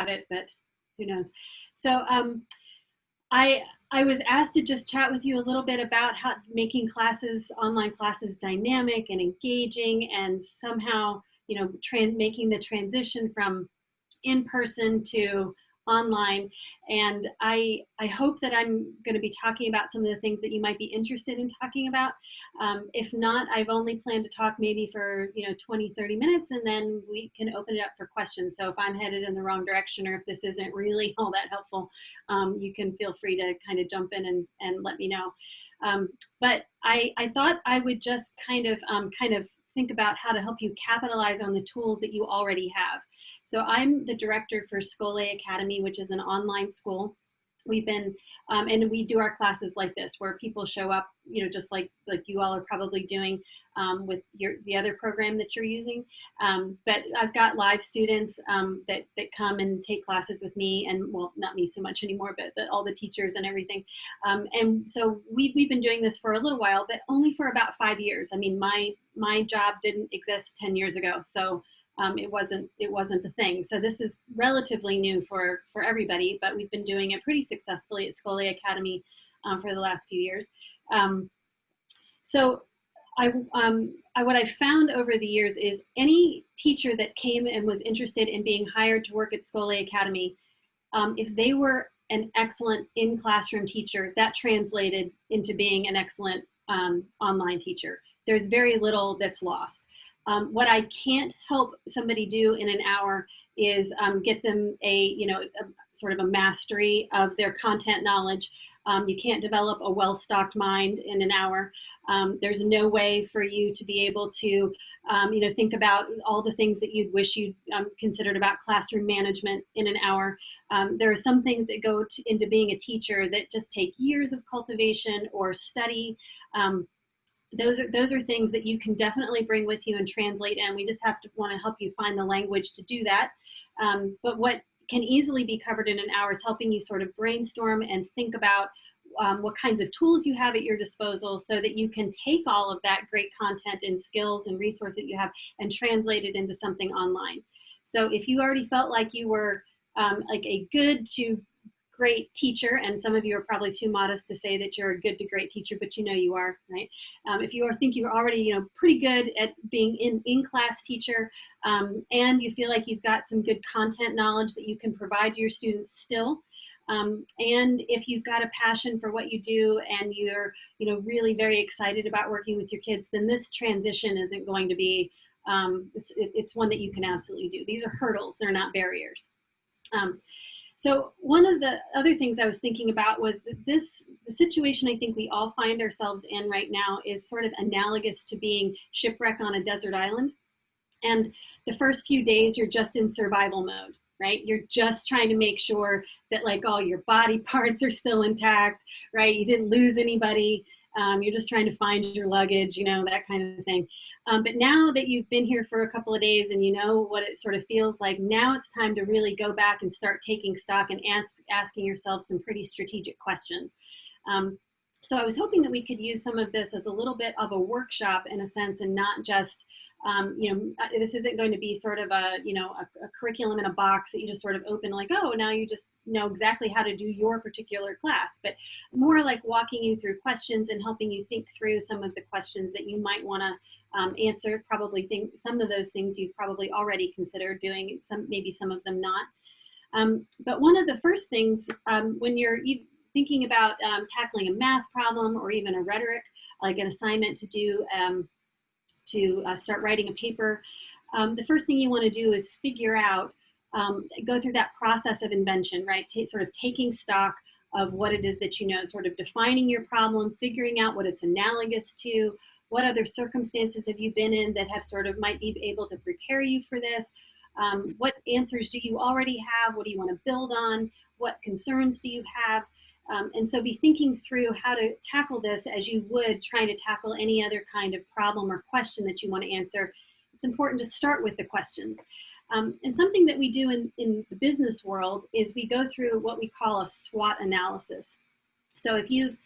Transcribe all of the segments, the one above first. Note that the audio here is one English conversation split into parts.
it, but who knows. So I was asked to just chat with you a little bit about how making classes, online classes, dynamic and engaging, and somehow, making the transition from in-person to online. And I hope that I'm going to be talking about some of the things that you might be interested in talking about. If not, I've only planned to talk maybe for 20, 30 minutes, and then we can open it up for questions. So if I'm headed in the wrong direction, or if this isn't really all that helpful, you can feel free to kind of jump in and let me know. But I thought I would just kind of think about how to help you capitalize on the tools that you already have. So I'm the director for Scholé Academy, which is an online school. We've been, and we do our classes like this, where people show up, just like you all are probably doing with the other program that you're using. But I've got live students that come and take classes with me, and well, not me so much anymore, but all the teachers and everything. And so we've been doing this for a little while, but only for about 5 years. I mean, my job didn't exist 10 years ago, so it wasn't a thing. So this is relatively new for everybody, but we've been doing it pretty successfully at Scholé Academy for the last few years. So what I've found over the years is any teacher that came and was interested in being hired to work at Scholé Academy, if they were an excellent in-classroom teacher, that translated into being an excellent online teacher. There's very little that's lost. What I can't help somebody do in an hour is get them a sort of a mastery of their content knowledge. You can't develop a well-stocked mind in an hour. There's no way for you to be able to think about all the things that you'd wish you'd considered about classroom management in an hour. There are some things that go into being a teacher that just take years of cultivation or study. Those are things that you can definitely bring with you and translate in. We just want to help you find the language to do that. But what can easily be covered in an hour is helping you sort of brainstorm and think about what kinds of tools you have at your disposal, so that you can take all of that great content and skills and resources that you have and translate it into something online. So if you already felt like you were like a good to great teacher, and some of you are probably too modest to say that you're a good to great teacher, but you are, right? If you think you're already pretty good at being in-class teacher, and you feel like you've got some good content knowledge that you can provide to your students still, and if you've got a passion for what you do and you're really very excited about working with your kids, then this transition isn't going to be, it's one that you can absolutely do. These are hurdles, they're not barriers. So one of the other things I was thinking about was that the situation I think we all find ourselves in right now is sort of analogous to being shipwrecked on a desert island. And the first few days, you're just in survival mode, right? You're just trying to make sure that like all your body parts are still intact, right? You didn't lose anybody. You're just trying to find your luggage, that kind of thing. But now that you've been here for a couple of days and you know what it sort of feels like, now it's time to really go back and start taking stock and asking yourself some pretty strategic questions. So I was hoping that we could use some of this as a little bit of a workshop in a sense, and not just, this isn't going to be sort of a curriculum in a box that you just sort of open like, oh, now you just know exactly how to do your particular class, but more like walking you through questions and helping you think through some of the questions that you might want to answer. Probably think some of those things you've probably already considered doing, maybe some of them not. But one of the first things when you're thinking about tackling a math problem or even a rhetoric, like an assignment to do, to start writing a paper, the first thing you want to do is figure out, go through that process of invention, right? Sort of taking stock of what it is that you know, sort of defining your problem, figuring out what it's analogous to, what other circumstances have you been in that have sort of might be able to prepare you for this, what answers do you already have, what do you want to build on, what concerns do you have? And so be thinking through how to tackle this as you would trying to tackle any other kind of problem or question that you want to answer. It's important to start with the questions. And something that we do in the business world is we go through what we call a SWOT analysis. So if you've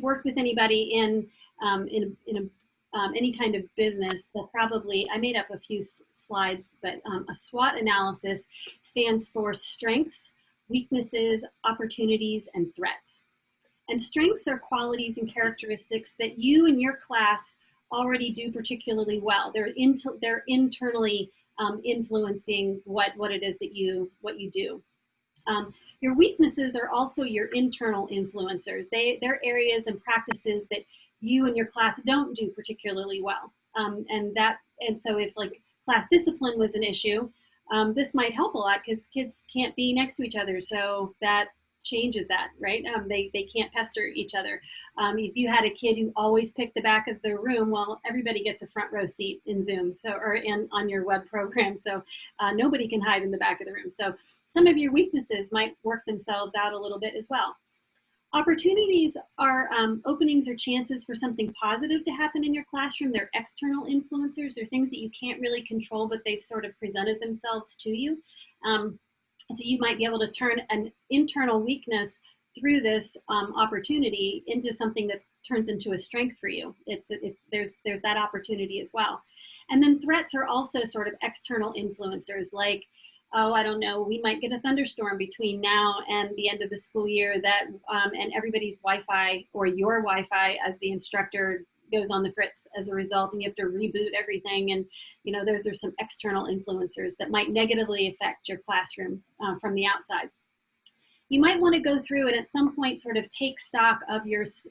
worked with anybody in a any kind of business, they'll probably, I made up a few slides, but a SWOT analysis stands for strengths, weaknesses, opportunities, and threats. And strengths are qualities and characteristics that you and your class already do particularly well. They're internally influencing what it is that you do. Your weaknesses are also your internal influencers. They're areas and practices that you and your class don't do particularly well. And so if like class discipline was an issue, this might help a lot because kids can't be next to each other. So that changes that, right? They can't pester each other. If you had a kid who always picked the back of the room, well, everybody gets a front row seat in Zoom, or on your web program. So nobody can hide in the back of the room. So some of your weaknesses might work themselves out a little bit as well. Opportunities are openings or chances for something positive to happen in your classroom. They're external influencers. They're things that you can't really control, but they've sort of presented themselves to you. So you might be able to turn an internal weakness through this opportunity into something that turns into a strength for you. There's that opportunity as well. And then threats are also sort of external influencers, like, oh, I don't know, we might get a thunderstorm between now and the end of the school year and everybody's Wi-Fi, or your Wi-Fi as the instructor, goes on the fritz as a result, and you have to reboot everything. And those are some external influencers that might negatively affect your classroom from the outside. You might want to go through and at some point sort of take stock of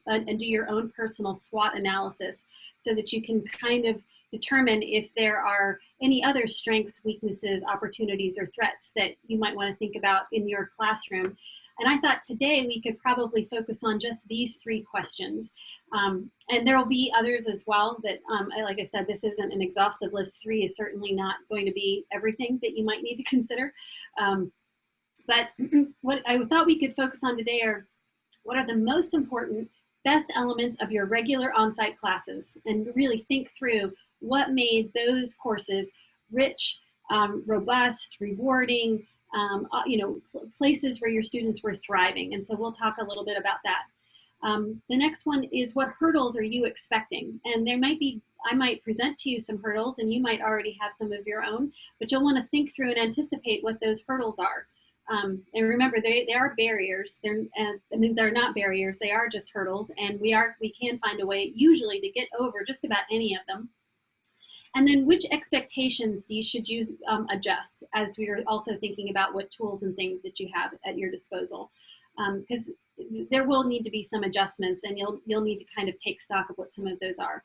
and do your own personal SWOT analysis so that you can kind of determine if there are any other strengths, weaknesses, opportunities, or threats that you might want to think about in your classroom. And I thought today we could probably focus on just these 3 questions. And there will be others as well that, like I said, this isn't an exhaustive list. 3 is certainly not going to be everything that you might need to consider. But what I thought we could focus on today are what are the most important, best elements of your regular on-site classes, and really think through what made those courses rich, robust, rewarding, places where your students were thriving. And so we'll talk a little bit about that. The next one is, what hurdles are you expecting? And I might present to you some hurdles, and you might already have some of your own, but you'll want to think through and anticipate what those hurdles are. And remember, they are barriers. They're not barriers. They are just hurdles, and we can find a way usually to get over just about any of them. And then which expectations should you adjust, as we are also thinking about what tools and things that you have at your disposal, because there will need to be some adjustments, and you'll need to kind of take stock of what some of those are.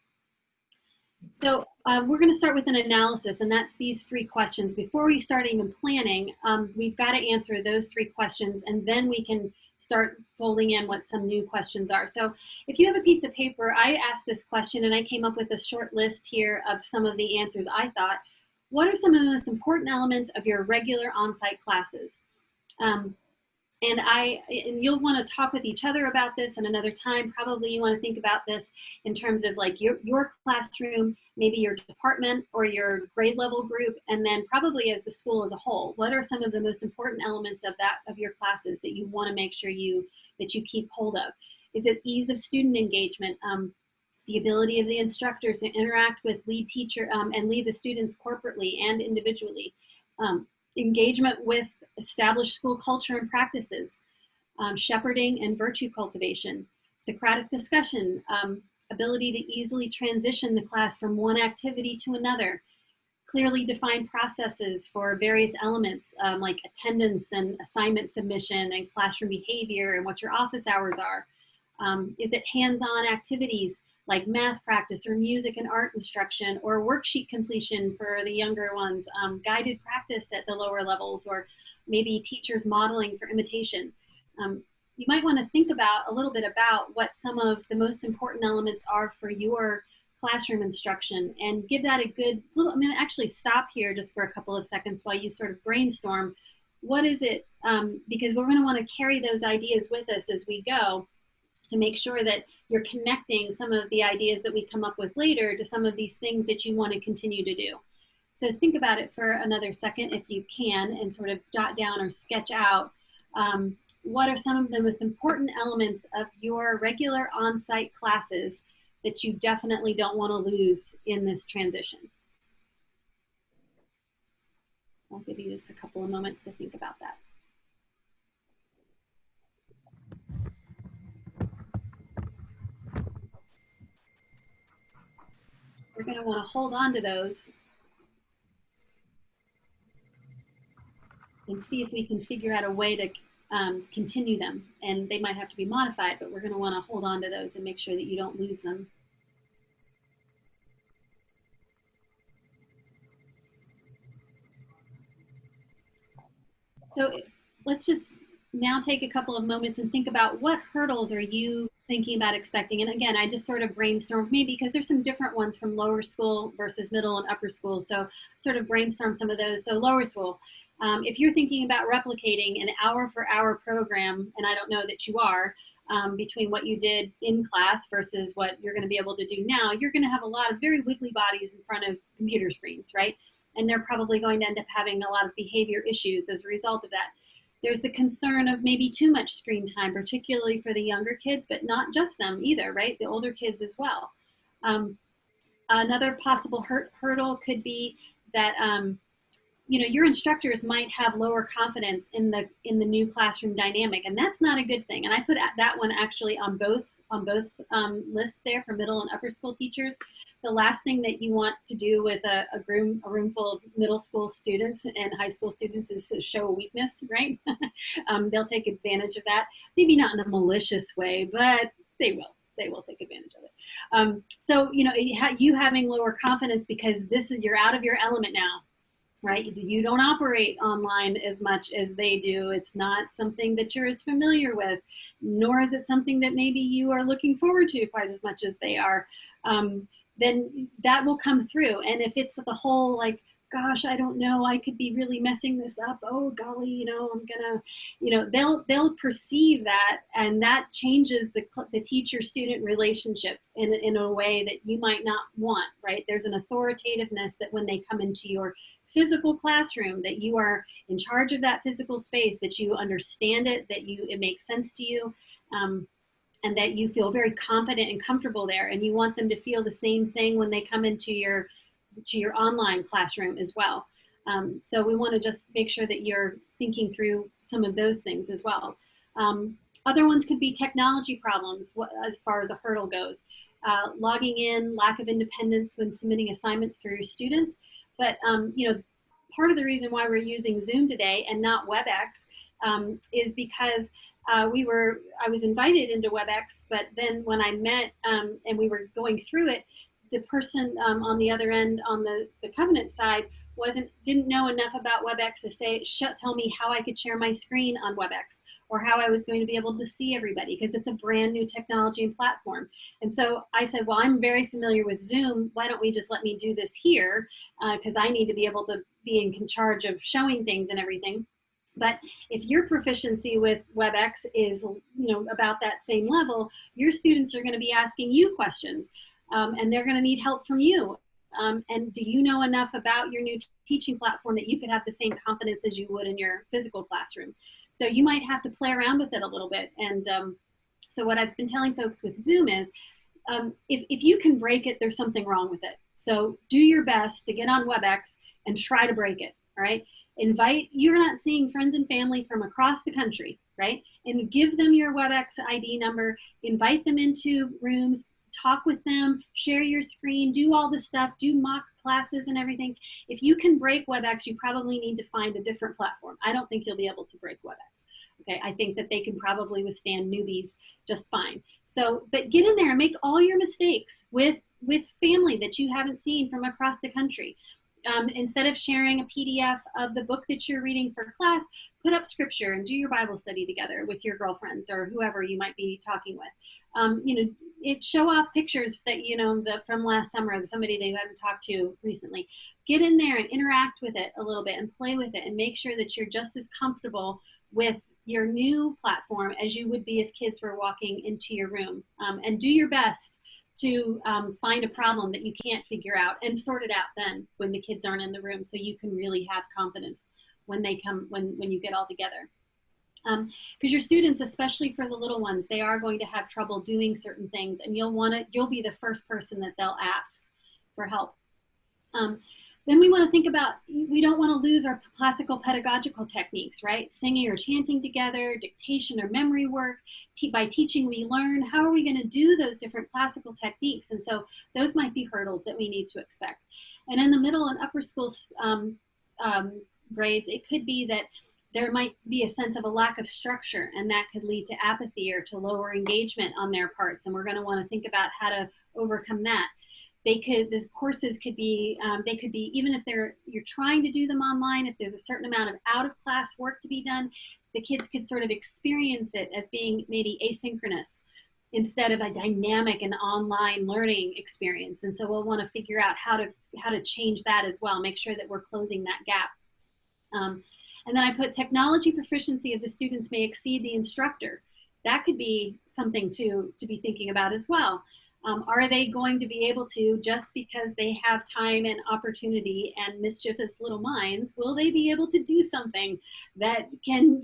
So we're going to start with an analysis, and that's these 3 questions. Before we start even planning, we've got to answer those 3 questions, and then we can start folding in what some new questions are. So if you have a piece of paper, I asked this question, and I came up with a short list here of some of the answers I thought. What are some of the most important elements of your regular on-site classes? And you'll want to talk with each other about this at another time. Probably you want to think about this in terms of like your classroom, maybe your department or your grade level group, and then probably as the school as a whole. What are some of the most important elements of your classes that you want to make sure that you keep hold of? Is it ease of student engagement, the ability of the instructors to interact with lead teacher and lead the students corporately and individually? Engagement with established school culture and practices, shepherding and virtue cultivation, Socratic discussion, ability to easily transition the class from one activity to another, clearly defined processes for various elements like attendance and assignment submission and classroom behavior and what your office hours are. Is it hands-on activities like math practice or music and art instruction, or worksheet completion for the younger ones, guided practice at the lower levels, or maybe teachers modeling for imitation? You might want to think about a little bit about what some of the most important elements are for your classroom instruction, and give that a good little, I'm going to actually stop here just for a couple of seconds while you sort of brainstorm. What is it? Because we're going to want to carry those ideas with us as we go, to make sure that you're connecting some of the ideas that we come up with later to some of these things that you want to continue to do. So think about it for another second if you can, and sort of jot down or sketch out what are some of the most important elements of your regular on-site classes that you definitely don't want to lose in this transition. I'll give you just a couple of moments to think about that. We're going to want to hold on to those and see if we can figure out a way to continue them. And they might have to be modified, but we're going to want to hold on to those and make sure that you don't lose them. So let's just now take a couple of moments and think about what hurdles are you thinking about expecting. And again, I just sort of brainstormed me because there's some different ones from lower school versus middle and upper school. So sort of brainstorm some of those. So lower school, if you're thinking about replicating an hour-for-hour program, and I don't know that you are, between what you did in class versus what you're going to be able to do now, you're going to have a lot of very wiggly bodies in front of computer screens, right? And they're probably going to end up having a lot of behavior issues as a result of that. There's the concern of maybe too much screen time, particularly for the younger kids, but not just them either, right? The older kids as well. Another possible hurdle could be that your instructors might have lower confidence in the new classroom dynamic, and that's not a good thing. And I put that one actually on both lists there for middle and upper school teachers. The last thing that you want to do with a room full of middle school students and high school students is to show a weakness, right? They'll take advantage of that. Maybe not in a malicious way, but they will. They will take advantage of it. So you having lower confidence because you're out of your element now. Right? You don't operate online as much as they do. It's not something that you're as familiar with, nor is it something that maybe you are looking forward to quite as much as they are. Then that will come through. And if it's the whole like, gosh, I don't know, I could be really messing this up. Oh golly, I'm gonna, they'll perceive that, and that changes the teacher-student relationship in a way that you might not want. Right? There's an authoritativeness that when they come into your physical classroom, that you are in charge of that physical space, that you understand it, that it makes sense to you, and that you feel very confident and comfortable there. And you want them to feel the same thing when they come into your online classroom as well. So we want to just make sure that you're thinking through some of those things as well. Other ones could be technology problems as far as a hurdle goes. Logging in, lack of independence when submitting assignments for your students. But part of the reason why we're using Zoom today and not WebEx is because I was invited into WebEx, but then when I met and we were going through it, the person on the other end, on the Covenant side, didn't know enough about WebEx to tell me how I could share my screen on WebEx, or how I was going to be able to see everybody, because it's a brand new technology and platform. And so I said, well, I'm very familiar with Zoom. Why don't we just let me do this here? Because I need to be able to be in charge of showing things and everything. But if your proficiency with WebEx is about that same level, your students are going to be asking you questions, and they're going to need help from you. And do you know enough about your new teaching platform that you could have the same confidence as you would in your physical classroom? So you might have to play around with it a little bit. And so what I've been telling folks with Zoom is, if you can break it, there's something wrong with it. So do your best to get on WebEx and try to break it, all right? You're not seeing friends and family from across the country, right? And give them your WebEx ID number, invite them into rooms, talk with them, share your screen, do all the stuff, do mock classes and everything. If you can break WebEx, you probably need to find a different platform. I don't think you'll be able to break WebEx. Okay, I think that they can probably withstand newbies just fine. So, but get in there and make all your mistakes with family that you haven't seen from across the country. Instead of sharing a PDF of the book that you're reading for class, put up scripture and do your Bible study together with your girlfriends or whoever you might be talking with. Show off pictures that from last summer, somebody they haven't talked to recently. Get in there and interact with it a little bit and play with it and make sure that you're just as comfortable with your new platform as you would be if kids were walking into your room. And do your best to find a problem that you can't figure out and sort it out then when the kids aren't in the room, so you can really have confidence when they come, when you get all together. Because your students, especially for the little ones, they are going to have trouble doing certain things, and you'll be the first person that they'll ask for help. Then we want to think about, we don't want to lose our classical pedagogical techniques, right? Singing or chanting together, dictation or memory work. By teaching, we learn. How are we going to do those different classical techniques? And so those might be hurdles that we need to expect. And in the middle and upper school grades, it could be that there might be a sense of a lack of structure, and that could lead to apathy or to lower engagement on their parts. And we're going to want to think about how to overcome that. These courses could be, they could be, even if you're trying to do them online, if there's a certain amount of out of class work to be done, the kids could sort of experience it as being maybe asynchronous instead of a dynamic and online learning experience. And so we'll want to figure out how to change that as well, make sure that we're closing that gap. And then I put technology proficiency of the students may exceed the instructor. That could be something to be thinking about as well. Are they going to be able to, just because they have time and opportunity and mischievous little minds, will they be able to do something that can,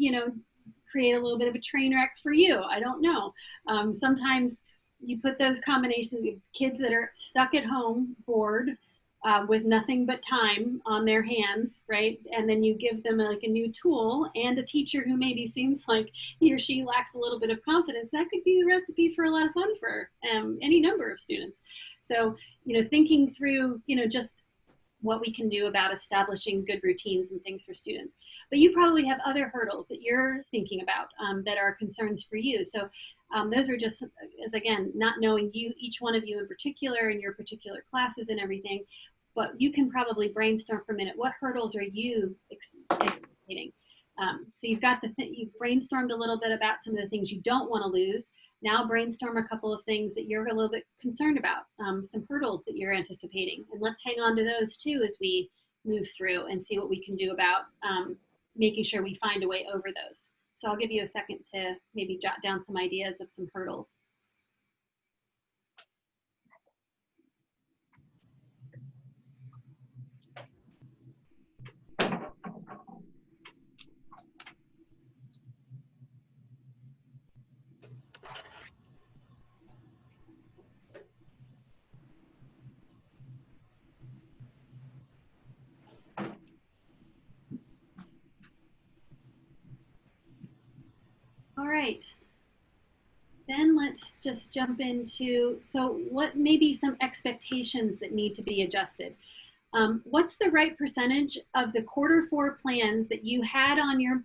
create a little bit of a train wreck for you? I don't know. Sometimes you put those combinations of kids that are stuck at home, bored, with nothing but time on their hands, right? And then you give them like a new tool and a teacher who maybe seems like he or she lacks a little bit of confidence. That could be the recipe for a lot of fun for any number of students. So, thinking through, just what we can do about establishing good routines and things for students. But you probably have other hurdles that you're thinking about that are concerns for you. So those are just, as again, not knowing each one of you in particular and your particular classes and everything, but you can probably brainstorm for a minute. What hurdles are you anticipating? So you've brainstormed a little bit about some of the things you don't want to lose. Now brainstorm a couple of things that you're a little bit concerned about, some hurdles that you're anticipating. And let's hang on to those too as we move through and see what we can do about making sure we find a way over those. So I'll give you a second to maybe jot down some ideas of some hurdles. All right. Then let's just jump into, so what may be some expectations that need to be adjusted? What's the right percentage of the Q4 plans that you had on your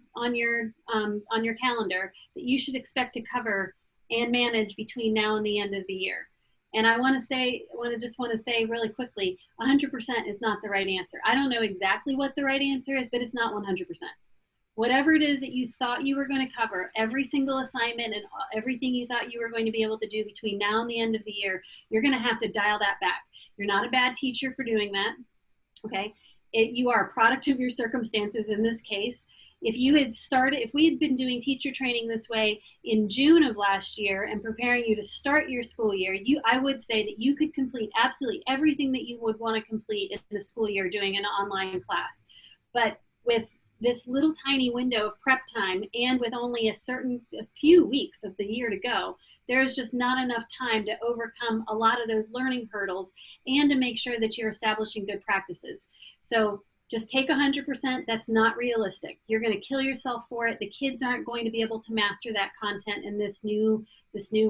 calendar that you should expect to cover and manage between now and the end of the year? And I want to say really quickly, 100% is not the right answer. I don't know exactly what the right answer is, but it's not 100%. Whatever it is that you thought you were going to cover, every single assignment and everything you thought you were going to be able to do between now and the end of the year, you're going to have to dial that back. You're not a bad teacher for doing that, okay? You are a product of your circumstances in this case. If we had been doing teacher training this way in June of last year and preparing you to start your school year, I would say that you could complete absolutely everything that you would want to complete in the school year doing an online class. But with this little tiny window of prep time and with only a few weeks of the year to go, there's just not enough time to overcome a lot of those learning hurdles and to make sure that you're establishing good practices. So just take 100%. That's not realistic. You're going to kill yourself for it. The kids aren't going to be able to master that content in this new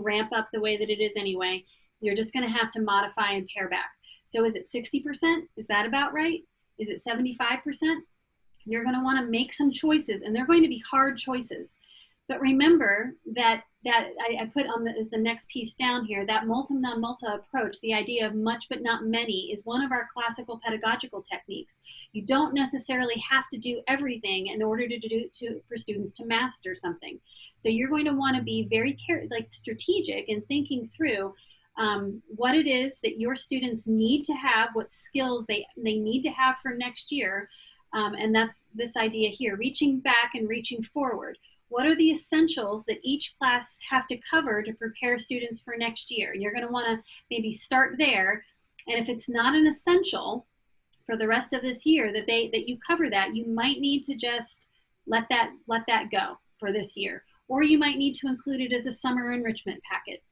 ramp up the way that it is anyway. You're just going to have to modify and pare back. So is it 60%? Is that about right? Is it 75%? You're going to want to make some choices, and they're going to be hard choices. But remember that I put on as the next piece down here, that multum non multa approach, the idea of much but not many, is one of our classical pedagogical techniques. You don't necessarily have to do everything in order for students to master something. So you're going to want to be very strategic in thinking through what it is that your students need to have, what skills they need to have for next year. And that's this idea here, reaching back and reaching forward. What are the essentials that each class have to cover to prepare students for next year? And you're going to want to maybe start there. And if it's not an essential for the rest of this year that you cover that, you might need to just let that go for this year. Or you might need to include it as a summer enrichment packet.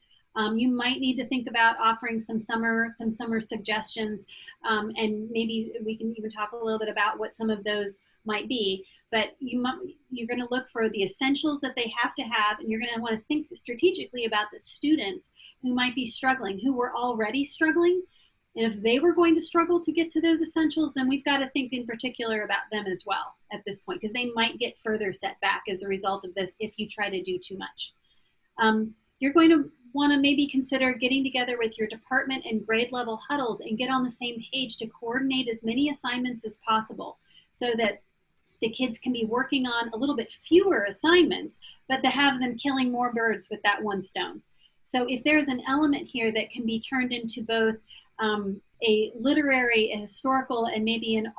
You might need to think about offering some summer suggestions, and maybe we can even talk a little bit about what some of those might be. But you're going to look for the essentials that they have to have, and you're going to want to think strategically about the students who might be struggling, who were already struggling. And if they were going to struggle to get to those essentials, then we've got to think in particular about them as well at this point, because they might get further set back as a result of this if you try to do too much. You're going to want to maybe consider getting together with your department and grade level huddles and get on the same page to coordinate as many assignments as possible, so that the kids can be working on a little bit fewer assignments, but to have them killing more birds with that one stone. So if there's an element here that can be turned into both a literary, a historical, and maybe an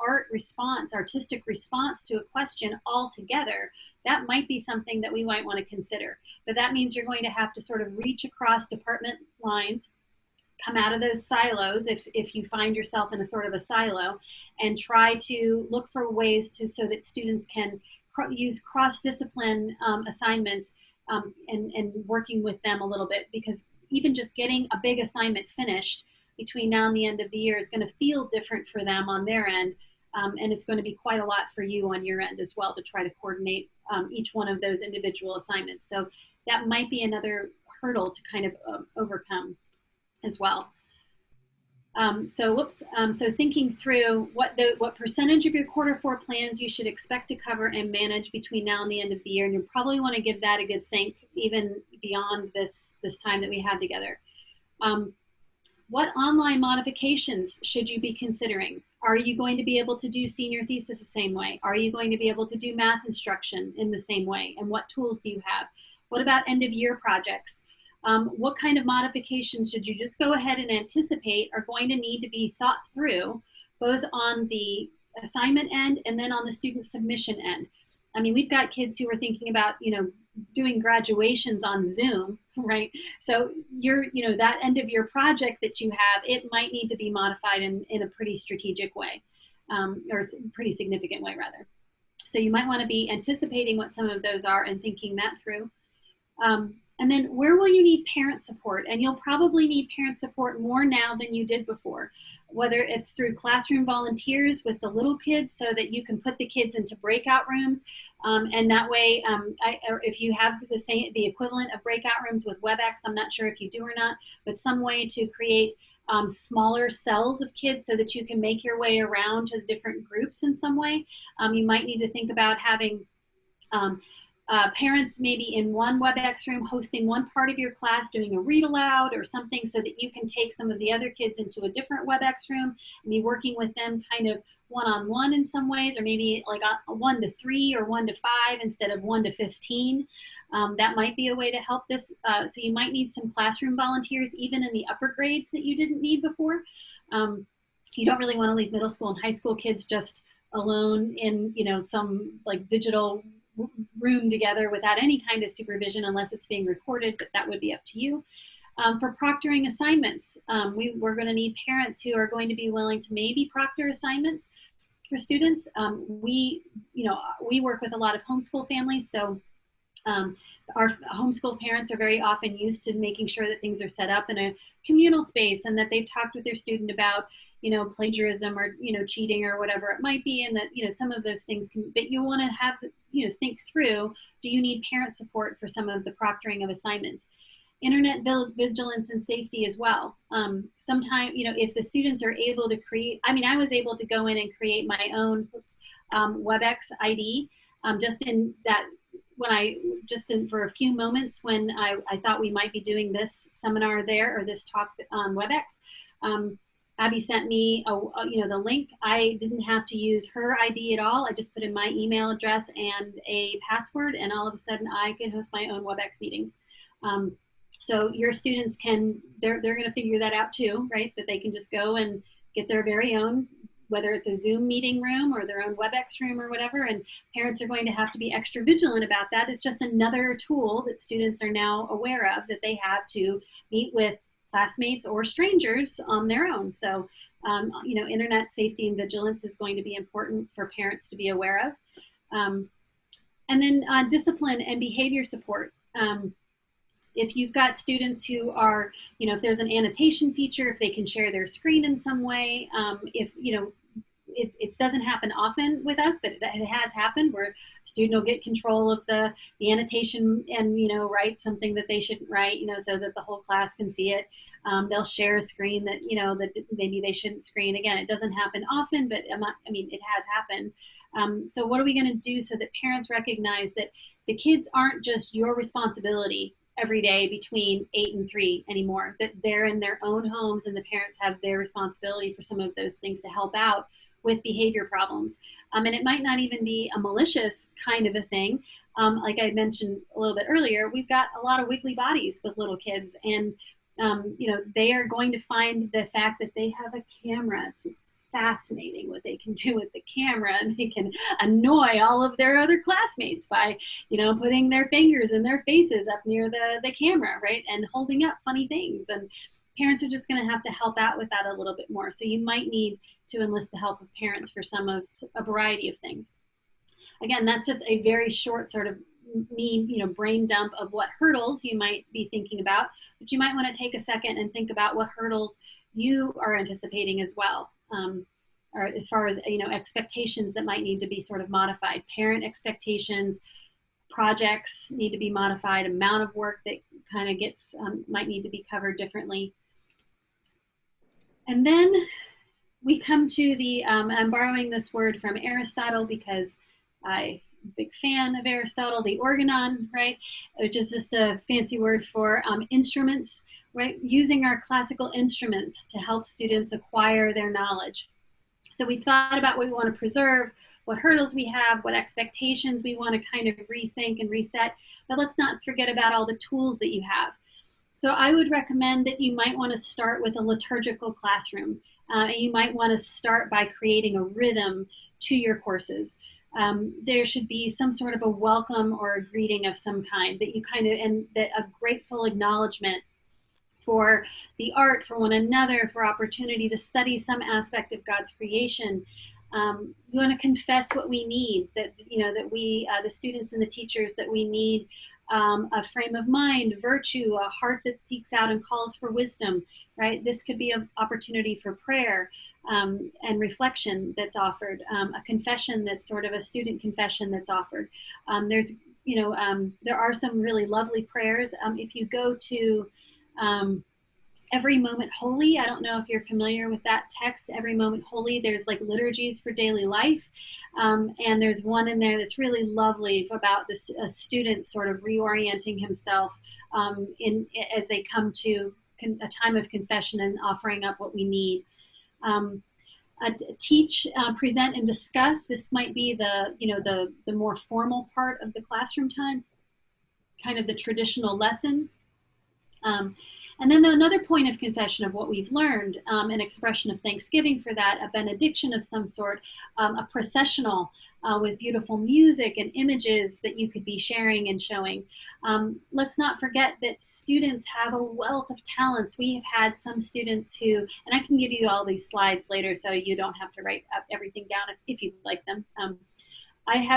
artistic response to a question all together, that might be something that we might want to consider. But that means you're going to have to sort of reach across department lines, come out of those silos if you find yourself in a sort of a silo, and try to look for ways so that students can use cross-discipline assignments, and working with them a little bit, because even just getting a big assignment finished between now and the end of the year is going to feel different for them on their end, and it's going to be quite a lot for you on your end as well to try to coordinate each one of those individual assignments. So that might be another hurdle to kind of overcome as well. So thinking through what percentage of your Q4 plans you should expect to cover and manage between now and the end of the year, and you probably want to give that a good think even beyond this time that we have together. What online modifications should you be considering? Are you going to be able to do senior thesis the same way? Are you going to be able to do math instruction in the same way? And what tools do you have? What about end of year projects? What kind of modifications should you just go ahead and anticipate are going to need to be thought through, both on the assignment end and then on the student submission end? I mean, we've got kids who are thinking about, doing graduations on Zoom, right? So that end of year project that you have, it might need to be modified in a pretty strategic way, or a pretty significant way rather. So you might want to be anticipating what some of those are and thinking that through. And then where will you need parent support? And you'll probably need parent support more now than you did before, whether it's through classroom volunteers with the little kids so that you can put the kids into breakout rooms. And that way, or if you have the equivalent of breakout rooms with WebEx, I'm not sure if you do or not, but some way to create smaller cells of kids so that you can make your way around to the different groups in some way. You might need to think about having parents maybe in one WebEx room hosting one part of your class, doing a read aloud or something, so that you can take some of the other kids into a different WebEx room and be working with them kind of one-on-one in some ways, or maybe like a 1 to 3 or 1 to 5 instead of 1 to 15. That might be a way to help this. So you might need some classroom volunteers even in the upper grades that you didn't need before. You don't really want to leave middle school and high school kids just alone in some like digital room together without any kind of supervision unless it's being recorded, but that would be up to you. For proctoring assignments, we're going to need parents who are going to be willing to maybe proctor assignments for students. We work with a lot of homeschool families, so our homeschool parents are very often used to making sure that things are set up in a communal space and that they've talked with their student about plagiarism or cheating or whatever it might be, and that some of those things but you want to have think through, do you need parent support for some of the proctoring of assignments? Internet vigilance and safety as well. Sometimes if the students are able to create, I was able to go in and create my own WebEx ID for a few moments when I thought we might be doing this seminar there or this talk on WebEx. Abby sent me the link. I didn't have to use her ID at all. I just put in my email address and a password, and all of a sudden I could host my own WebEx meetings. So your students they're going to figure that out too, right? That they can just go and get their very own, whether it's a Zoom meeting room or their own WebEx room or whatever, and parents are going to have to be extra vigilant about that. It's just another tool that students are now aware of that they have to meet with classmates or strangers on their own. So, internet safety and vigilance is going to be important for parents to be aware of. And then discipline and behavior support. If you've got students who are, if there's an annotation feature, if they can share their screen in some way, if, it doesn't happen often with us, but it has happened where a student will get control of the annotation and, write something that they shouldn't write, so that the whole class can see it. They'll share a screen that, that maybe they shouldn't screen. Again, it doesn't happen often, but it has happened. So what are we going to do so that parents recognize that the kids aren't just your responsibility every day between 8 and 3 anymore, that they're in their own homes and the parents have their responsibility for some of those things to help out with behavior problems. And it might not even be a malicious kind of a thing. Like I mentioned a little bit earlier, we've got a lot of wiggly bodies with little kids, and they are going to find the fact that they have a camera. It's just fascinating what they can do with the camera, and they can annoy all of their other classmates by, putting their fingers in their faces up near the camera, right? And holding up funny things. And parents are just going to have to help out with that a little bit more. So you might need to enlist the help of parents for a variety of things. Again, that's just a very short sort of brain dump of what hurdles you might be thinking about, but you might want to take a second and think about what hurdles you are anticipating as well. Or as far as, expectations that might need to be sort of modified. Parent expectations, projects need to be modified, amount of work that kind of gets, might need to be covered differently. And then we come to the, I'm borrowing this word from Aristotle because I'm a big fan of Aristotle, the organon, right? Which is just a fancy word for instruments, right? Using our classical instruments to help students acquire their knowledge. So we thought about what we want to preserve, what hurdles we have, what expectations we want to kind of rethink and reset, but let's not forget about all the tools that you have. So I would recommend that you might want to start with a liturgical classroom. And you might want to start by creating a rhythm to your courses. There should be some sort of a welcome or a greeting of some kind that you and that a grateful acknowledgement for the art, for one another, for opportunity to study some aspect of God's creation. We want to confess what we need, that, that we, the students and the teachers, that we need a frame of mind, virtue, a heart that seeks out and calls for wisdom, right? This could be an opportunity for prayer and reflection that's offered, a confession that's sort of a student confession that's offered. There are some really lovely prayers. If you go to Every Moment Holy, I don't know if you're familiar with that text, Every Moment Holy, there's like liturgies for daily life. And there's one in there that's really lovely about a student sort of reorienting himself as they come to a time of confession and offering up what we need. Teach, present, and discuss. This might be the more formal part of the classroom time, kind of the traditional lesson. And then another point of confession of what we've learned, an expression of thanksgiving for that, a benediction of some sort, a processional with beautiful music and images that you could be sharing and showing. Let's not forget that students have a wealth of talents. We have had some students who, and I can give you all these slides later so you don't have to write everything down if you'd like them.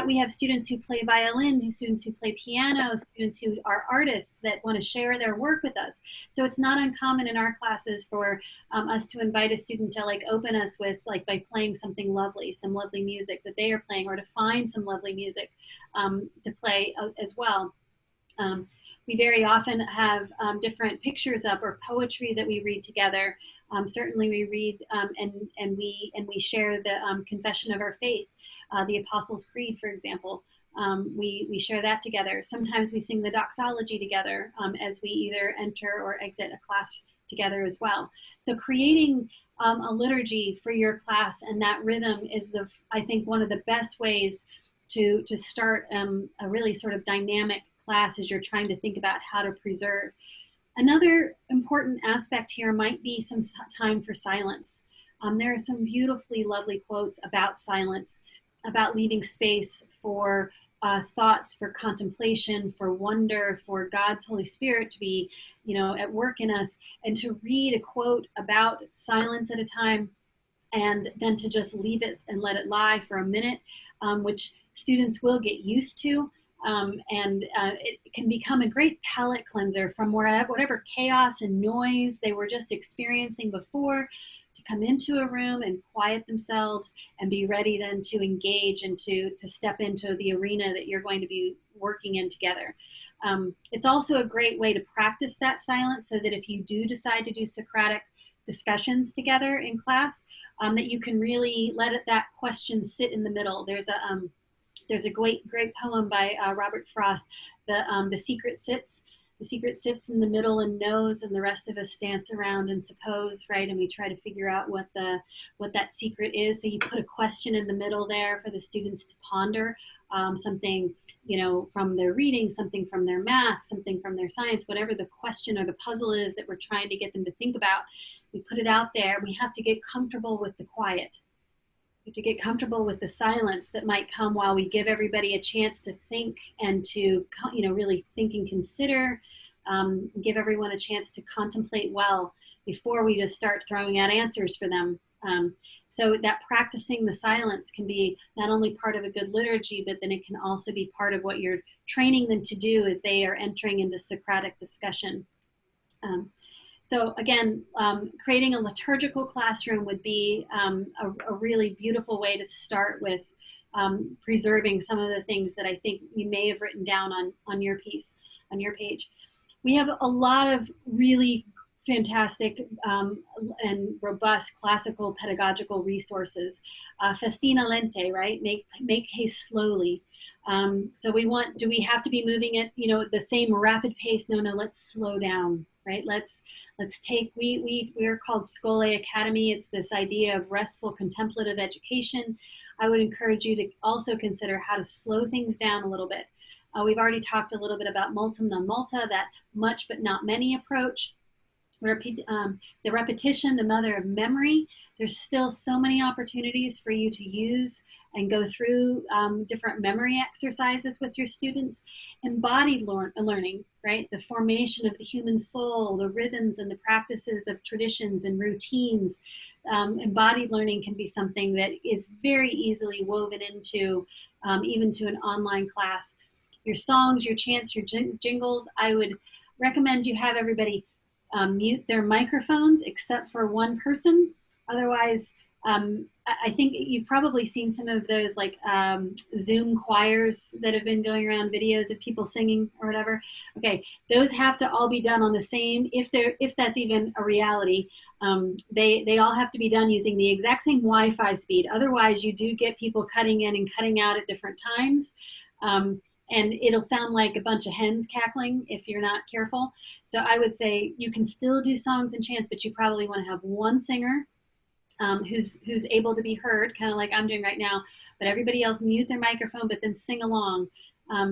We have students who play violin, students who play piano, students who are artists that want to share their work with us. So it's not uncommon in our classes for us to invite a student to open us with by playing something lovely, some lovely music that they are playing, or to find some lovely music to play as well. We very often have different pictures up or poetry that we read together. Certainly we read and we share the confession of our faith. The Apostles' Creed, for example, we share that together. Sometimes we sing the doxology together as we either enter or exit a class together as well. So creating a liturgy for your class and that rhythm is I think one of the best ways to start a really sort of dynamic class as you're trying to think about how to preserve. Another important aspect here might be some time for silence. There are some beautifully lovely quotes about silence, about leaving space for thoughts, for contemplation, for wonder, for God's Holy Spirit to be, at work in us, and to read a quote about silence at a time, and then to just leave it and let it lie for a minute, which students will get used to. It can become a great palate cleanser from whatever chaos and noise they were just experiencing before, to come into a room and quiet themselves and be ready then to engage and to step into the arena that you're going to be working in together. It's also a great way to practice that silence, so that if you do decide to do Socratic discussions together in class, that you can really let that question sit in the middle. There's a great poem by Robert Frost, The Secret Sits. The secret sits in the middle and knows, and the rest of us dance around and suppose, right? And we try to figure out what that secret is. So you put a question in the middle there for the students to ponder, something, from their reading, something from their math, something from their science, whatever the question or the puzzle is that we're trying to get them to think about. We put it out there. We have to get comfortable with the quiet. We have to get comfortable with the silence that might come while we give everybody a chance to think and to, really think and consider, give everyone a chance to contemplate well before we just start throwing out answers for them. So that practicing the silence can be not only part of a good liturgy, but then it can also be part of what you're training them to do as they are entering into Socratic discussion. So again, creating a liturgical classroom would be a really beautiful way to start with preserving some of the things that I think you may have written down on your piece, on your page. We have a lot of really fantastic and robust classical pedagogical resources. Festina lente, right? Make haste slowly. So do we have to be moving at, the same rapid pace? No, let's slow down, right? Let's take, we're called Scholé Academy. It's this idea of restful contemplative education. I would encourage you to also consider how to slow things down a little bit. We've already talked a little bit about multum non multa, that much but not many approach. The repetition, the mother of memory. There's still so many opportunities for you to use and go through different memory exercises with your students. Embodied learning, right? The formation of the human soul, the rhythms and the practices of traditions and routines. Embodied learning can be something that is very easily woven into even to an online class. Your songs, your chants, your jingles, I would recommend you have everybody mute their microphones except for one person. Otherwise, I think you've probably seen some of those Zoom choirs that have been going around, videos of people singing or whatever. Okay, those have to all be done on the same, if that's even a reality, they all have to be done using the exact same Wi-Fi speed. Otherwise, you do get people cutting in and cutting out at different times. And it'll sound like a bunch of hens cackling if you're not careful. So I would say you can still do songs and chants, but you probably want to have one singer who's able to be heard, kind of like I'm doing right now, but everybody else mute their microphone, but then sing along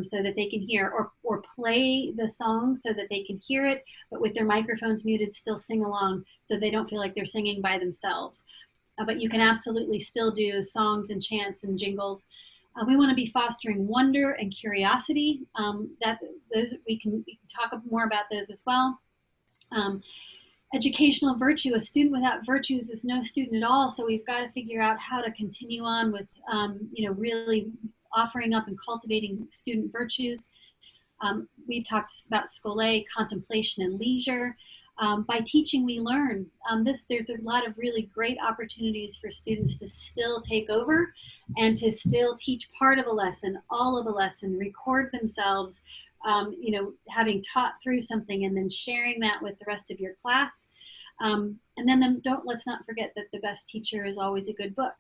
so that they can hear, or play the song so that they can hear it, but with their microphones muted, still sing along so they don't feel like they're singing by themselves. But you can absolutely still do songs and chants and jingles. We want to be fostering wonder and curiosity. We can talk more about those as well. Educational virtue. A student without virtues is no student at all. So we've got to figure out how to continue on with, really offering up and cultivating student virtues. We've talked about Scholé, contemplation and leisure. By teaching, we learn. There's a lot of really great opportunities for students to still take over and to still teach part of a lesson, all of a lesson, record themselves, having taught through something and then sharing that with the rest of your class. And then let's not forget that the best teacher is always a good book.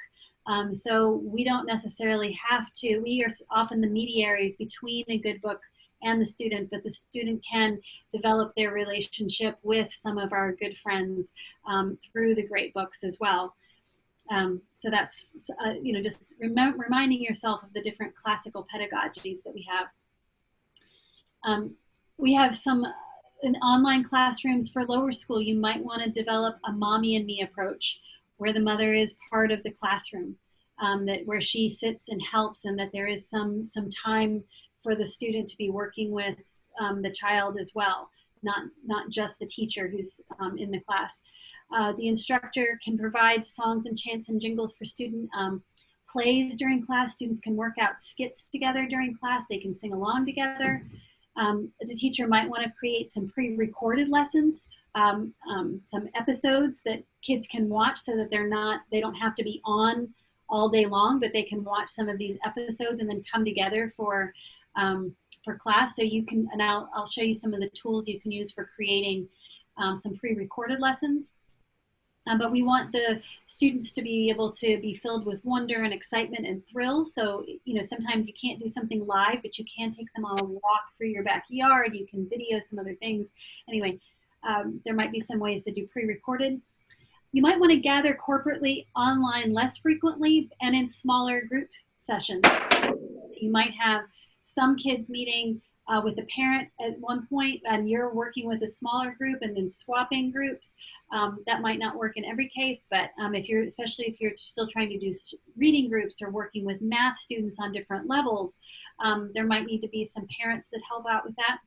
So we don't necessarily have to, we are often the mediaries between a good book and the student, but the student can develop their relationship with some of our good friends through the great books as well. So that's, just reminding yourself of the different classical pedagogies that we have. We have some in online classrooms for lower school. You might want to develop a mommy and me approach where the mother is part of the classroom, where she sits and helps, and that there is some time for the student to be working with the child as well, not just the teacher who's in the class. The instructor can provide songs and chants and jingles for student. plays during class. Students can work out skits together during class. They can sing along together. The teacher might want to create some pre-recorded lessons, some episodes that kids can watch so that they don't have to be on all day long, but they can watch some of these episodes and then come together for class. So you can, and I'll show you some of the tools you can use for creating some pre-recorded lessons. But we want the students to be able to be filled with wonder and excitement and thrill. So, sometimes you can't do something live, but you can take them on a walk through your backyard. You can video some other things. Anyway, there might be some ways to do pre-recorded. You might want to gather corporately online less frequently and in smaller group sessions. You might have some kids meeting with a parent at one point, and you're working with a smaller group and then swapping groups. That might not work in every case, but especially if you're still trying to do reading groups or working with math students on different levels, there might need to be some parents that help out with that.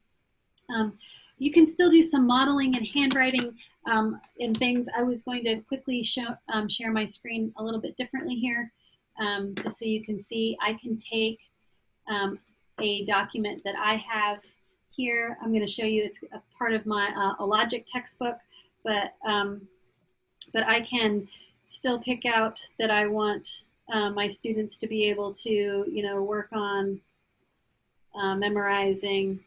You can still do some modeling and handwriting and things. I was going to quickly share my screen a little bit differently here, just so you can see. I can take a document that I have here. I'm going to show you. It's a part of my a logic textbook, but I can still pick out that I want my students to be able to, work on memorizing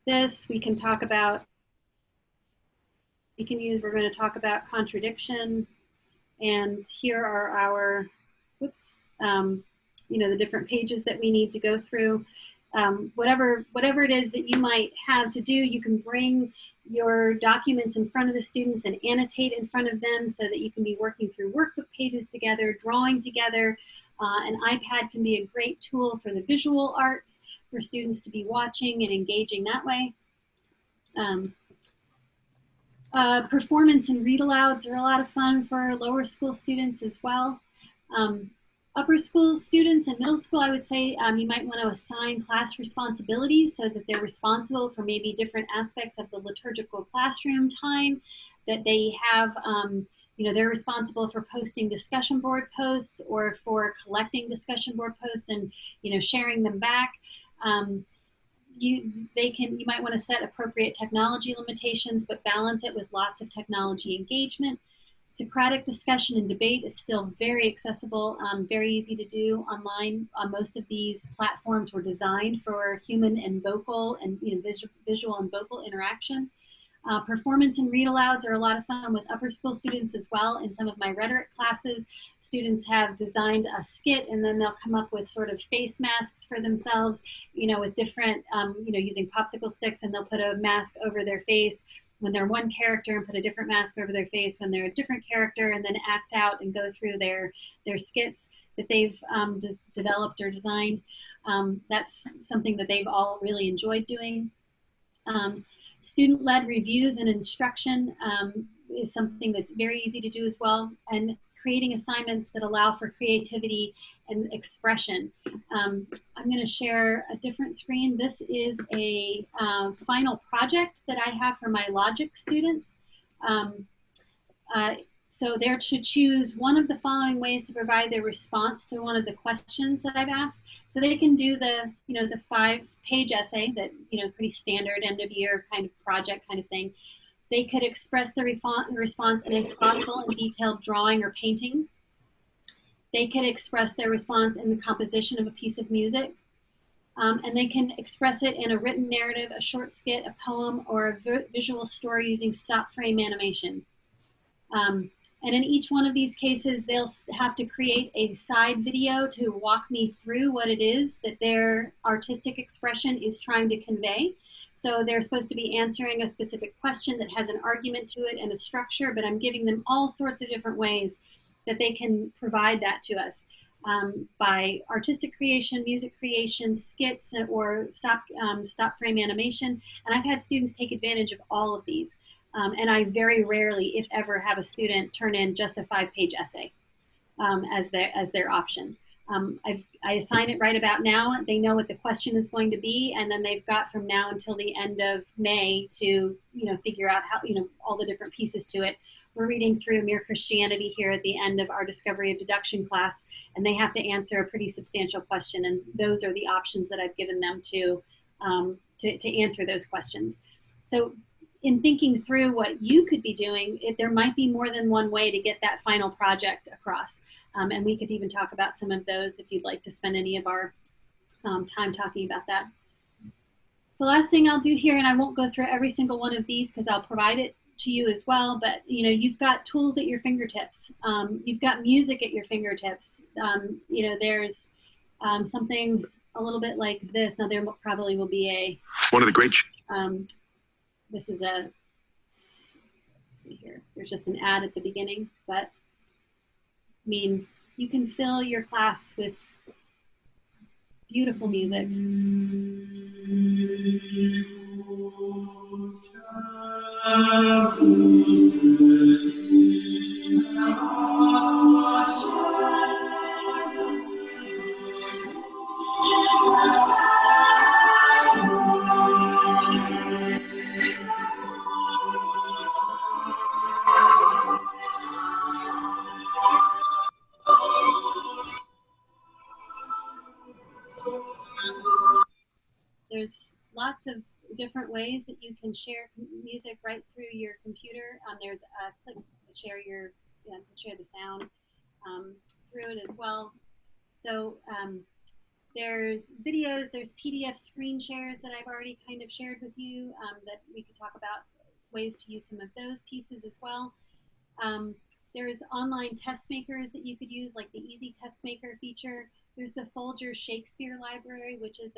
this. We can talk about. We're going to talk about contradiction, and here are our. Whoops. The different pages that we need to go through. Whatever it is that you might have to do, you can bring your documents in front of the students and annotate in front of them so that you can be working through workbook pages together, drawing together. An iPad can be a great tool for the visual arts for students to be watching and engaging that way. Performance and read-alouds are a lot of fun for lower school students as well. Upper school students and middle school, I would say you might want to assign class responsibilities so that they're responsible for maybe different aspects of the liturgical classroom time, that they have, they're responsible for posting discussion board posts or for collecting discussion board posts and, sharing them back. You might want to set appropriate technology limitations, but balance it with lots of technology engagement. Socratic discussion and debate is still very accessible, very easy to do online. Most of these platforms were designed for human and vocal and visual and vocal interaction. Performance and read-alouds are a lot of fun with upper school students as well. In some of my rhetoric classes, students have designed a skit and then they'll come up with sort of face masks for themselves, with different, using popsicle sticks, and they'll put a mask over their face when they're one character and put a different mask over their face when they're a different character, and then act out and go through their skits that they've developed or designed. That's something that they've all really enjoyed doing. Student-led reviews and instruction is something that's very easy to do as well, and creating assignments that allow for creativity and expression. I'm going to share a different screen. This is a final project that I have for my logic students. So they're to choose one of the following ways to provide their response to one of the questions that I've asked. So they can do the 5-page essay that, pretty standard end of year kind of project kind of thing. They could express the response in a thoughtful and detailed drawing or painting. They could express their response in the composition of a piece of music. And they can express it in a written narrative, a short skit, a poem, or a visual story using stop frame animation. And in each one of these cases, they'll have to create a side video to walk me through what it is that their artistic expression is trying to convey. So they're supposed to be answering a specific question that has an argument to it and a structure, but I'm giving them all sorts of different ways that they can provide that to us by artistic creation, music creation, skits, or stop frame animation. And I've had students take advantage of all of these. And I very rarely, if ever, have a student turn in just a 5-page essay as their option. I assign it right about now. They know what the question is going to be, and then they've got from now until the end of May to figure out how all the different pieces to it. we're reading through Mere Christianity here at the end of our Discovery of Deduction class, and they have to answer a pretty substantial question, and those are the options that I've given them to answer those questions. So in thinking through what you could be doing, there might be more than one way to get that final project across. And we could even talk about some of those if you'd like to spend any of our time talking about that. The last thing I'll do here, and I won't go through every single one of these because I'll provide it to you as well, but you've got tools at your fingertips. You've got music at your fingertips. There's something a little bit like this. Now there probably will be one of the great. This is let's see here. There's just an ad at the beginning, but I mean, you can fill your class with beautiful music. There's lots of different ways that you can share music right through your computer. There's a click to share the sound through it as well. So there's videos, there's PDF screen shares that I've already kind of shared with you that we could talk about ways to use some of those pieces as well. There's online test makers that you could use, like the Easy Test Maker feature. There's the Folger Shakespeare Library, which is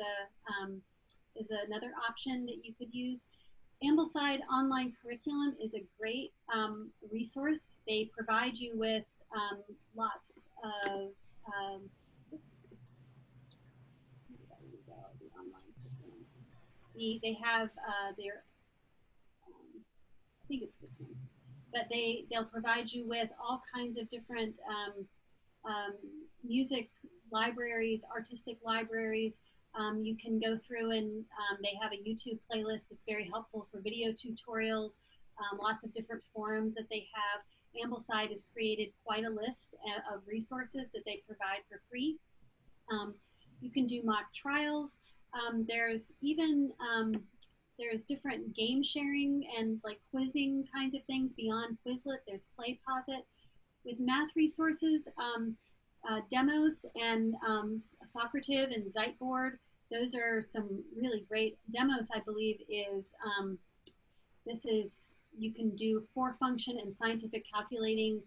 another option that you could use. Ambleside Online Curriculum is a great resource. They provide you with lots of, they have their, I think it's this one, but they'll provide you with all kinds of different music libraries, artistic libraries. You can go through and they have a YouTube playlist that's very helpful for video tutorials, lots of different forums that they have. Ambleside has created quite a list of resources that they provide for free. You can do mock trials. There's even, there's different game sharing and like quizzing kinds of things beyond Quizlet. There's PlayPosit. With math resources, Demos and Socrative and Zeitboard, those are some really great. Demos, I believe, is, you can do for-function and scientific calculating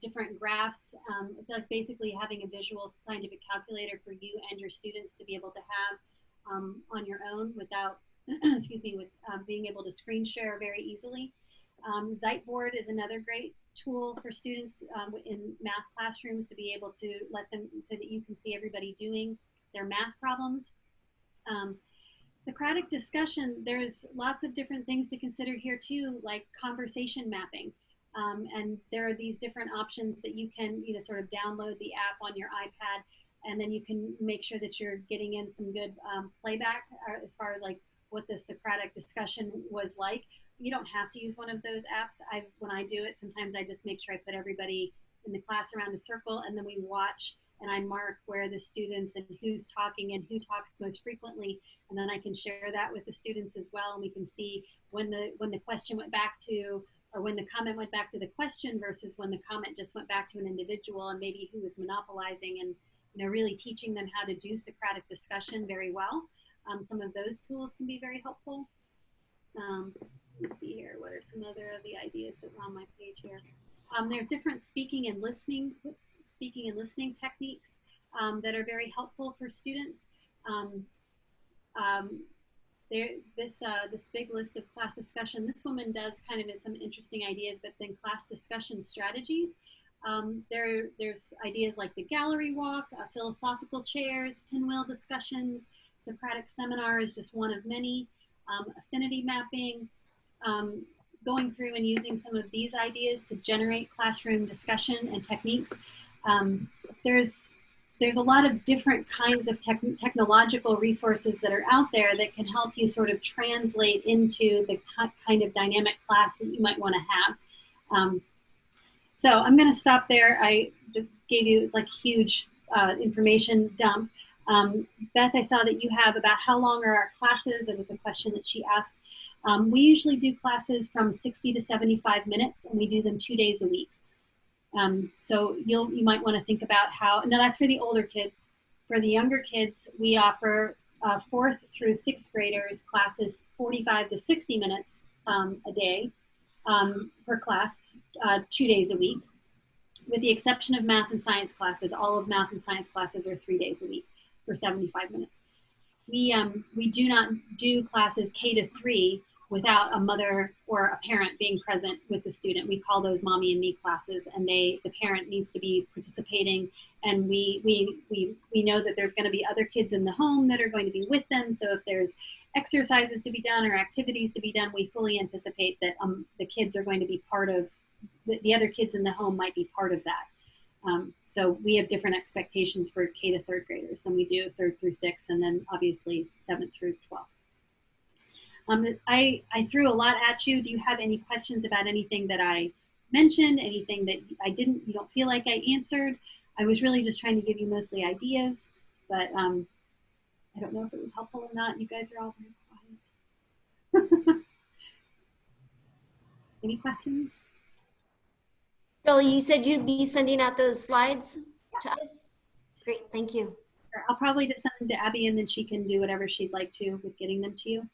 different graphs. It's like basically having a visual scientific calculator for you and your students to be able to have on your own without, excuse me, with being able to screen share very easily. Zeitboard is another great tool for students in math classrooms to be able to let them, so that you can see everybody doing their math problems. Socratic discussion, there's lots of different things to consider here too, like conversation mapping. And there are these different options that you can, sort of download the app on your iPad, and then you can make sure that you're getting in some good playback as far as like what the Socratic discussion was like. You don't have to use one of those apps. When I do it, sometimes I just make sure I put everybody in the class around a circle, and then we watch and I mark where the students and who's talking and who talks most frequently, and then I can share that with the students as well, and we can see when the question went back to, or when the comment went back to the question versus when the comment just went back to an individual, and maybe who was monopolizing, and really teaching them how to do Socratic discussion very well. Some of those tools can be very helpful. Let's see here, what are some other of the ideas that are on my page here? There's different speaking and listening techniques that are very helpful for students. This big list of class discussion, this woman does kind of some interesting ideas, but then class discussion strategies. There's ideas like the gallery walk, philosophical chairs, pinwheel discussions. Socratic seminar is just one of many. Affinity mapping, going through and using some of these ideas to generate classroom discussion and techniques. There's a lot of different kinds of technological resources that are out there that can help you sort of translate into the kind of dynamic class that you might want to have. So I'm going to stop there. I gave you like huge information dump. Beth, I saw that you have about how long are our classes? It was a question that she asked. We usually do classes from 60 to 75 minutes, and we do them 2 days a week. So you might want to think about how. No, that's for the older kids. For the younger kids, we offer 4th through 6th graders classes 45 to 60 minutes a day per class, 2 days a week. With the exception of math and science classes, all of math and science classes are 3 days a week for 75 minutes. We do not do classes K to 3 without a mother or a parent being present with the student. We call those mommy and me classes, and the parent needs to be participating. And we know that there's going to be other kids in the home that are going to be with them. So if there's exercises to be done or activities to be done, we fully anticipate that the kids are going to be part of, the other kids in the home might be part of that. So we have different expectations for K to 3rd graders than we do 3rd through 6th, and then obviously 7th through 12th. I threw a lot at you. Do you have any questions about anything that I mentioned, anything that you don't feel like I answered? I was really just trying to give you mostly ideas, but I don't know if it was helpful or not. You guys are all very quiet. Any questions? Joelle, you said you'd be sending out those slides to us? Great, thank you. I'll probably just send them to Abby, and then she can do whatever she'd like to with getting them to you.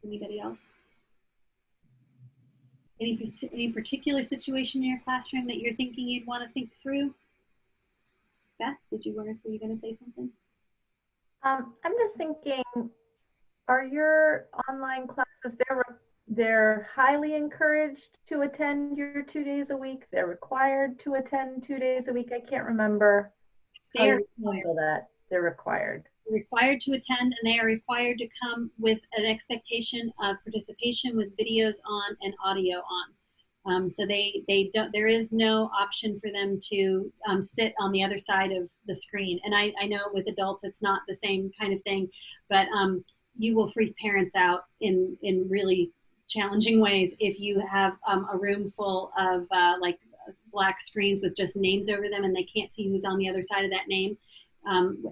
Anybody else? Any particular situation in your classroom that you're thinking you'd want to think through? Beth, were you going to say something? I'm just thinking, are your online classes, they're highly encouraged to attend your 2 days a week? They're required to attend 2 days a week? I can't remember how you handle that. They're required. Required to attend, and they are required to come with an expectation of participation with videos on and audio on. So they don't. There is no option for them to sit on the other side of the screen. And I know with adults it's not the same kind of thing, but you will freak parents out in really challenging ways if you have a room full of like black screens with just names over them, and they can't see who's on the other side of that name.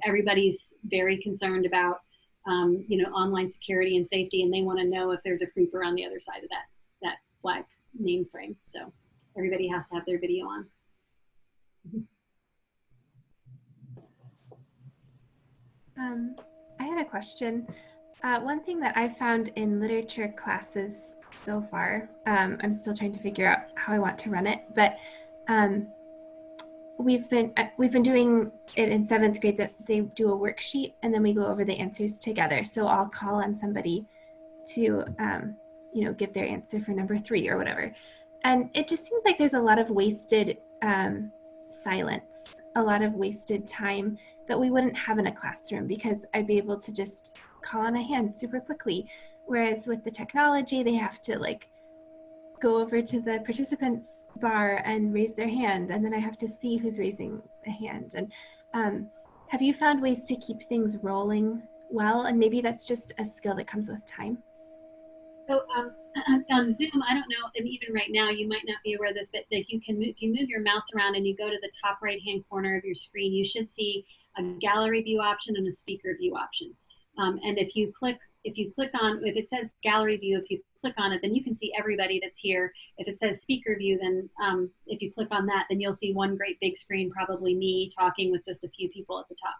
Everybody's very concerned about, online security and safety, and they want to know if there's a creeper on the other side of that black name frame. So everybody has to have their video on. I had a question. One thing that I've found in literature classes so far, I'm still trying to figure out how I want to run it, but we've been doing it in 7th grade that they do a worksheet and then we go over the answers together. So I'll call on somebody to, give their answer for number 3 or whatever. And it just seems like there's a lot of wasted silence, a lot of wasted time that we wouldn't have in a classroom because I'd be able to just call on a hand super quickly. Whereas with the technology, they have to go over to the participants bar and raise their hand, and then I have to see who's raising the hand. And have you found ways to keep things rolling well? And maybe that's just a skill that comes with time. So on Zoom, I don't know, and even right now, you might not be aware of this, but if you move your mouse around and you go to the top right-hand corner of your screen, you should see a gallery view option and a speaker view option. And if it says gallery view, if you click on it, then you can see everybody that's here. If it says speaker view, then if you click on that, then you'll see one great big screen, probably me talking with just a few people at the top.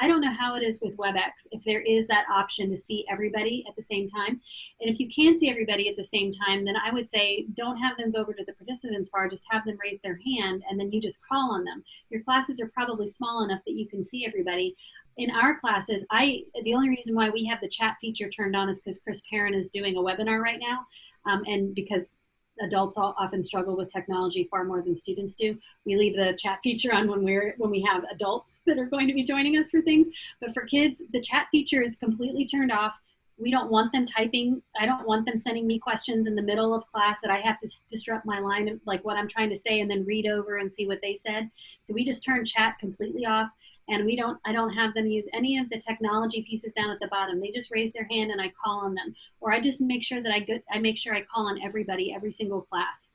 I don't know how it is with WebEx, if there is that option to see everybody at the same time. And if you can see everybody at the same time, then I would say don't have them go over to the participants bar, just have them raise their hand, and then you just call on them. Your classes are probably small enough that you can see everybody. In our classes, the only reason why we have the chat feature turned on is because Chris Perrin is doing a webinar right now, and because adults often struggle with technology far more than students do. We leave the chat feature on when we have adults that are going to be joining us for things. But for kids, the chat feature is completely turned off. We don't want them typing. I don't want them sending me questions in the middle of class that I have to disrupt my line of like what I'm trying to say and then read over and see what they said. So we just turn chat completely off. And I don't have them use any of the technology pieces down at the bottom. They just raise their hand and I call on them. Or I just make sure that I make sure I call on everybody, every single class.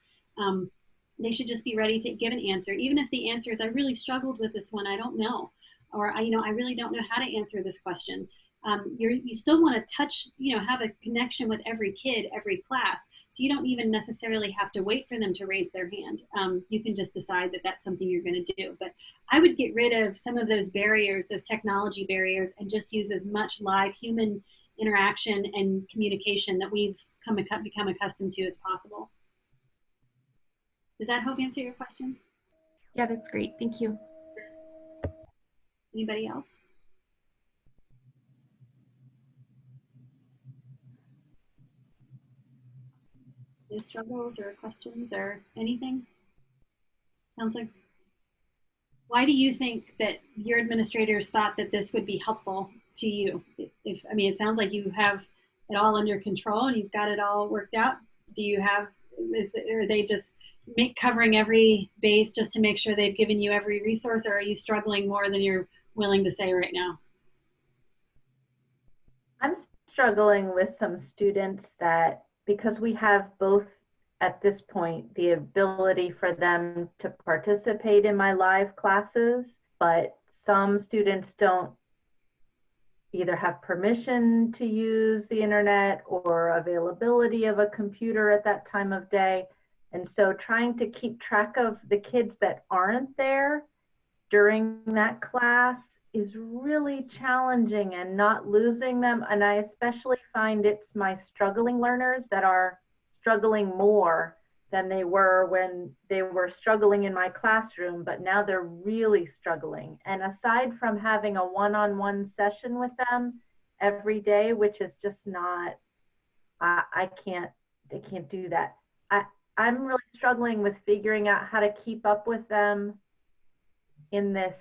They should just be ready to give an answer. Even if the answer is, I really struggled with this one, I don't know. Or, I really don't know how to answer this question. You still want to touch, have a connection with every kid, every class. So you don't even necessarily have to wait for them to raise their hand. You can just decide that that's something you're going to do. But I would get rid of some of those barriers, those technology barriers, and just use as much live human interaction and communication that we've become accustomed to as possible. Does that help answer your question? Yeah, that's great. Thank you. Anybody else? No struggles or questions or anything? Sounds like, why do you think that your administrators thought that this would be helpful to you? It sounds like you have it all under control and you've got it all worked out. Are they just covering every base just to make sure they've given you every resource, or are you struggling more than you're willing to say right now? I'm struggling with some students that, because we have both at this point the ability for them to participate in my live classes, but some students don't either have permission to use the internet or availability of a computer at that time of day. And so trying to keep track of the kids that aren't there during that class is really challenging, and not losing them. And I especially find it's my struggling learners that are struggling more than they were when they were struggling in my classroom, but now they're really struggling. And aside from having a one-on-one session with them every day, which is just not, I can't do that. I'm really struggling with figuring out how to keep up with them in this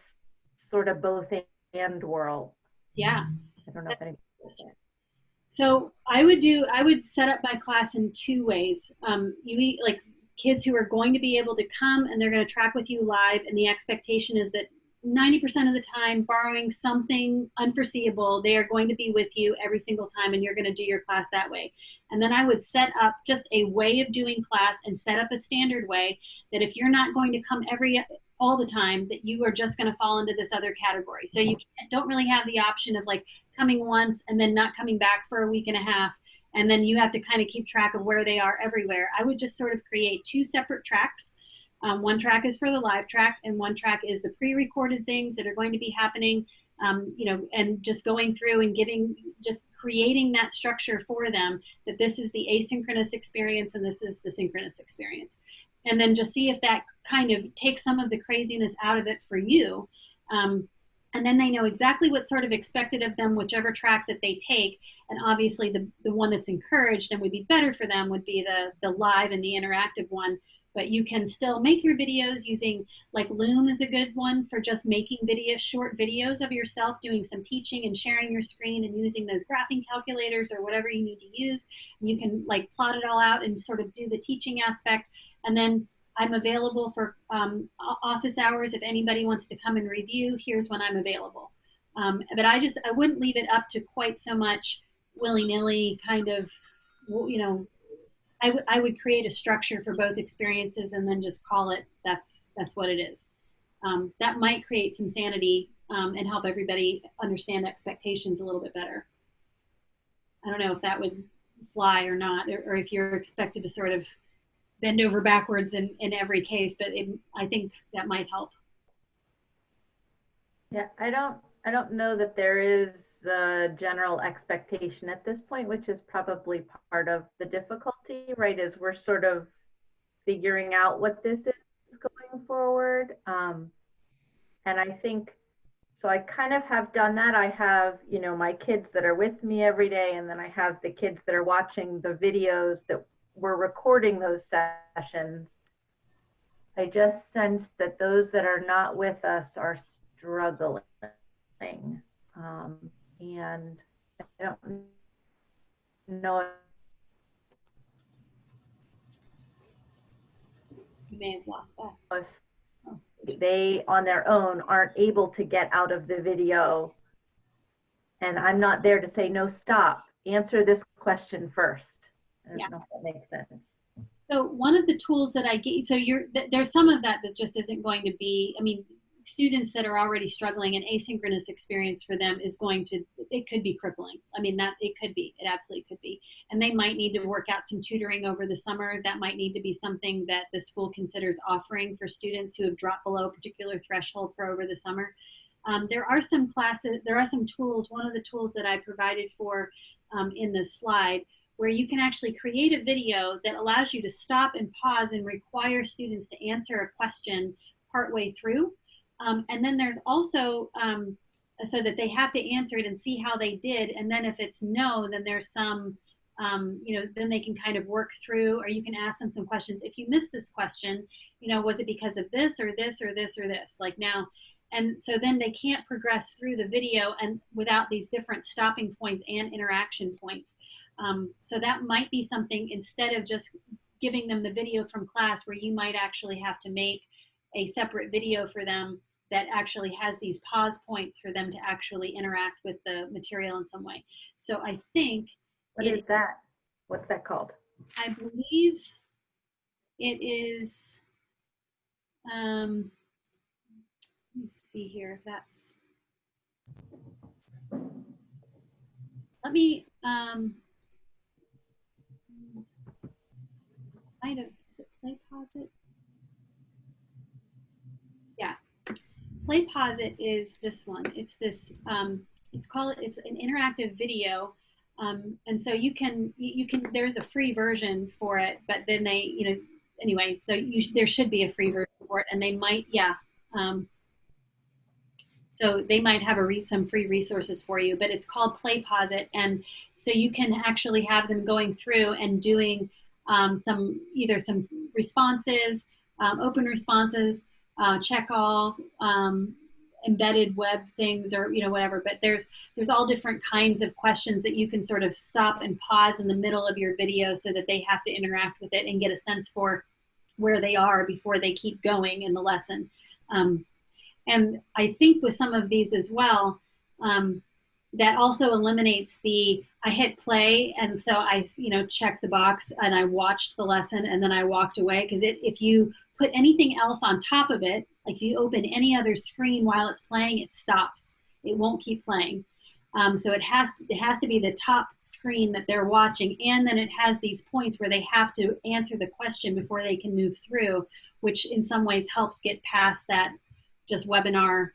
sort of both and world. Yeah. I don't know if anybody. So I would set up my class in two ways. Like kids who are going to be able to come and they're going to track with you live, and the expectation is that 90% of the time, barring something unforeseeable, they are going to be with you every single time, and you're going to do your class that way. And then I would set up just a way of doing class and set up a standard way that if you're not going to come all the time, that you are just going to fall into this other category. So you don't really have the option of like coming once and then not coming back for a week and a half, and then you have to kind of keep track of where they are everywhere. I would just sort of create two separate tracks. One track is for the live track, and one track is the pre-recorded things that are going to be happening, and just going through and just creating that structure for them, that this is the asynchronous experience and this is the synchronous experience. And then just see if that kind of takes some of the craziness out of it for you. And then they know exactly what's sort of expected of them, whichever track that they take. And obviously the one that's encouraged and would be better for them would be the live and the interactive one. But you can still make your videos using, like Loom is a good one for just making short videos of yourself doing some teaching and sharing your screen and using those graphing calculators or whatever you need to use. And you can like plot it all out and sort of do the teaching aspect. And then I'm available for office hours if anybody wants to come and review. Here's when I'm available. But I wouldn't leave it up to quite so much willy-nilly kind of, I would create a structure for both experiences and then just call it that's what it is. That might create some sanity and help everybody understand expectations a little bit better. I don't know if that would fly or not, or if you're expected to sort of bend over backwards in every case, but I think that might help. Yeah, I don't know that there is the general expectation at this point, which is probably part of the difficulty, right? Is we're sort of figuring out what this is going forward. And I think, so I kind of have done that. I have, my kids that are with me every day, and then I have the kids that are watching the videos that we're recording those sessions. I just sense that those that are not with us are struggling. And I don't know. You may have lost that. they on their own aren't able to get out of the video. And I'm not there to say, no, stop, answer this question first. I don't know if that makes sense. So one of the tools that I gave, so there's some of that that just isn't going to be, I mean, students that are already struggling, an asynchronous experience for them is going to, it could be crippling. I mean, it absolutely could be. And they might need to work out some tutoring over the summer. That might need to be something that the school considers offering for students who have dropped below a particular threshold for over the summer. There are some classes, there are some tools. One of the tools that I provided for in the slide, where you can actually create a video that allows you to stop and pause and require students to answer a question partway through. And then there's also, so that they have to answer it and see how they did. And then if it's no, then there's some, then they can kind of work through, or you can ask them some questions. If you missed this question, was it because of this or this or this or this? Like now, and so then they can't progress through the video and without these different stopping points and interaction points. So that might be something, instead of just giving them the video from class, where you might actually have to make a separate video for them that actually has these pause points for them to actually interact with the material in some way. So I think. What is that? What's that called? I believe it is, let me see here if that's, let me, kind of, is it Play Pause It? Yeah, Play Pause It is this one. It's this, it's an interactive video. And so you can, there's a free version for it, but then they, anyway, so there should be a free version for it, and they might, so they might have some free resources for you, but it's called Play Pause It. And so you can actually have them going through and doing either some responses, open responses, check all, embedded web things, or whatever. But there's all different kinds of questions that you can sort of stop and pause in the middle of your video so that they have to interact with it and get a sense for where they are before they keep going in the lesson. And I think with some of these as well, that also eliminates I hit play, and so I checked the box and I watched the lesson and then I walked away. Because if you put anything else on top of it, like if you open any other screen while it's playing, it stops. It won't keep playing. So it has to be the top screen that they're watching, and then it has these points where they have to answer the question before they can move through, which in some ways helps get past that just webinar,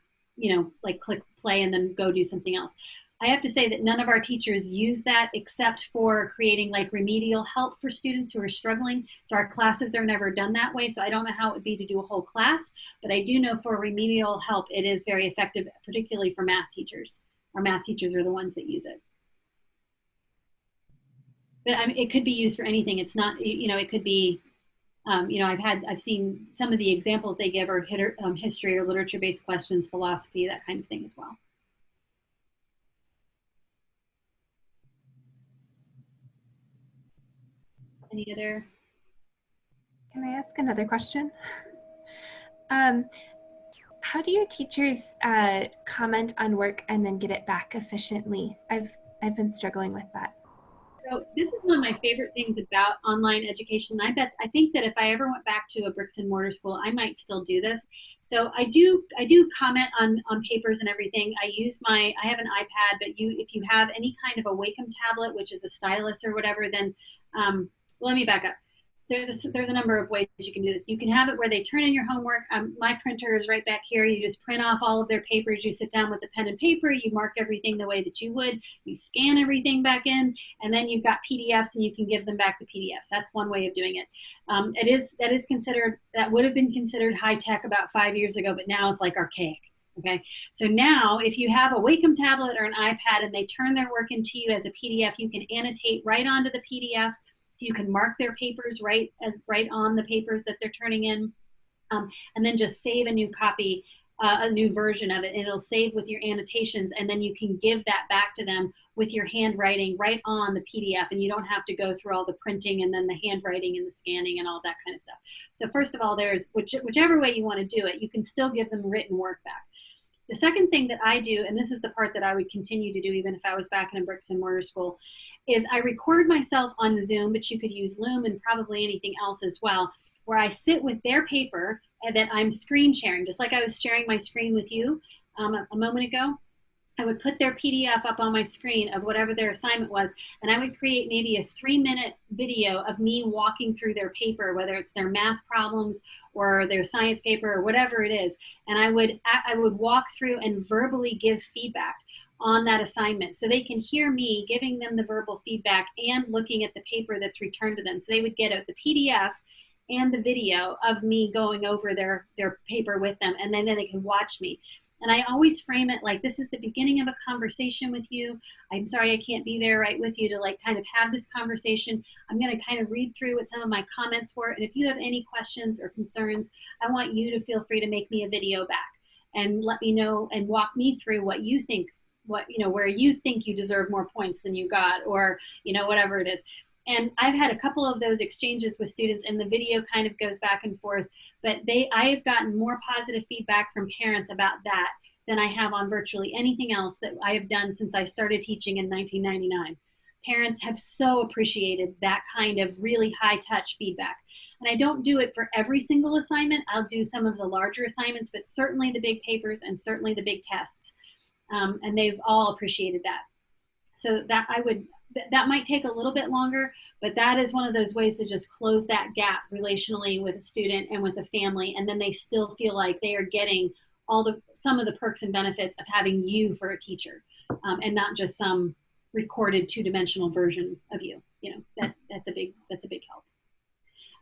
like click play and then go do something else. I have to say that none of our teachers use that except for creating like remedial help for students who are struggling. So our classes are never done that way. So I don't know how it would be to do a whole class, but I do know for remedial help, it is very effective, particularly for math teachers. Our math teachers are the ones that use it. But I mean, it could be used for anything. It's not, it could be, I've seen some of the examples they give are history or literature-based questions, philosophy, that kind of thing as well. Any other? Can I ask another question? How do your teachers comment on work and then get it back efficiently? I've been struggling with that. So this is one of my favorite things about online education. I think that if I ever went back to a bricks and mortar school, I might still do this. So I do comment on papers and everything. I have an iPad, but if you have any kind of a Wacom tablet, which is a stylus or whatever, then let me back up. There's a number of ways you can do this. You can have it where they turn in your homework. My printer is right back here. You just print off all of their papers. You sit down with the pen and paper. You mark everything the way that you would. You scan everything back in, and then you've got PDFs, and you can give them back the PDFs. That's one way of doing it. That would have been considered high tech about 5 years ago, but now it's like archaic. Okay, so now if you have a Wacom tablet or an iPad and they turn their work into you as a PDF, you can annotate right onto the PDF. So you can mark their papers right on the papers that they're turning in, and then just save a new copy a new version of it, and it'll save with your annotations, and then you can give that back to them with your handwriting right on the PDF, and you don't have to go through all the printing and then the handwriting and the scanning and all that kind of stuff. So first of all, there's whichever way you want to do it, you can still give them written work back. The second thing that I do, and this is the part that I would continue to do even if I was back in a bricks and mortar school, is I record myself on Zoom, but you could use Loom and probably anything else as well, where I sit with their paper and that I'm screen sharing, just like I was sharing my screen with you a moment ago. I would put their PDF up on my screen of whatever their assignment was, and I would create maybe a 3-minute video of me walking through their paper, whether it's their math problems or their science paper or whatever it is. And I would walk through and verbally give feedback on that assignment, so they can hear me giving them the verbal feedback and looking at the paper that's returned to them. So they would get the PDF and the video of me going over their paper with them, and then they can watch me. And I always frame it like, this is the beginning of a conversation with you. I'm sorry I can't be there right with you to like kind of have this conversation. I'm going to kind of read through what some of my comments were. And if you have any questions or concerns, I want you to feel free to make me a video back and let me know and walk me through what you think, where you think you deserve more points than you got, or, whatever it is. And I've had a couple of those exchanges with students, and the video kind of goes back and forth, but I have gotten more positive feedback from parents about that than I have on virtually anything else that I have done since I started teaching in 1999. Parents have so appreciated that kind of really high touch feedback. And I don't do it for every single assignment. I'll do some of the larger assignments, but certainly the big papers and certainly the big tests. And they've all appreciated that. So that might take a little bit longer, but that is one of those ways to just close that gap relationally with a student and with a family, and then they still feel like they are getting some of the perks and benefits of having you for a teacher, and not just some recorded 2-dimensional version of you. That's a big help.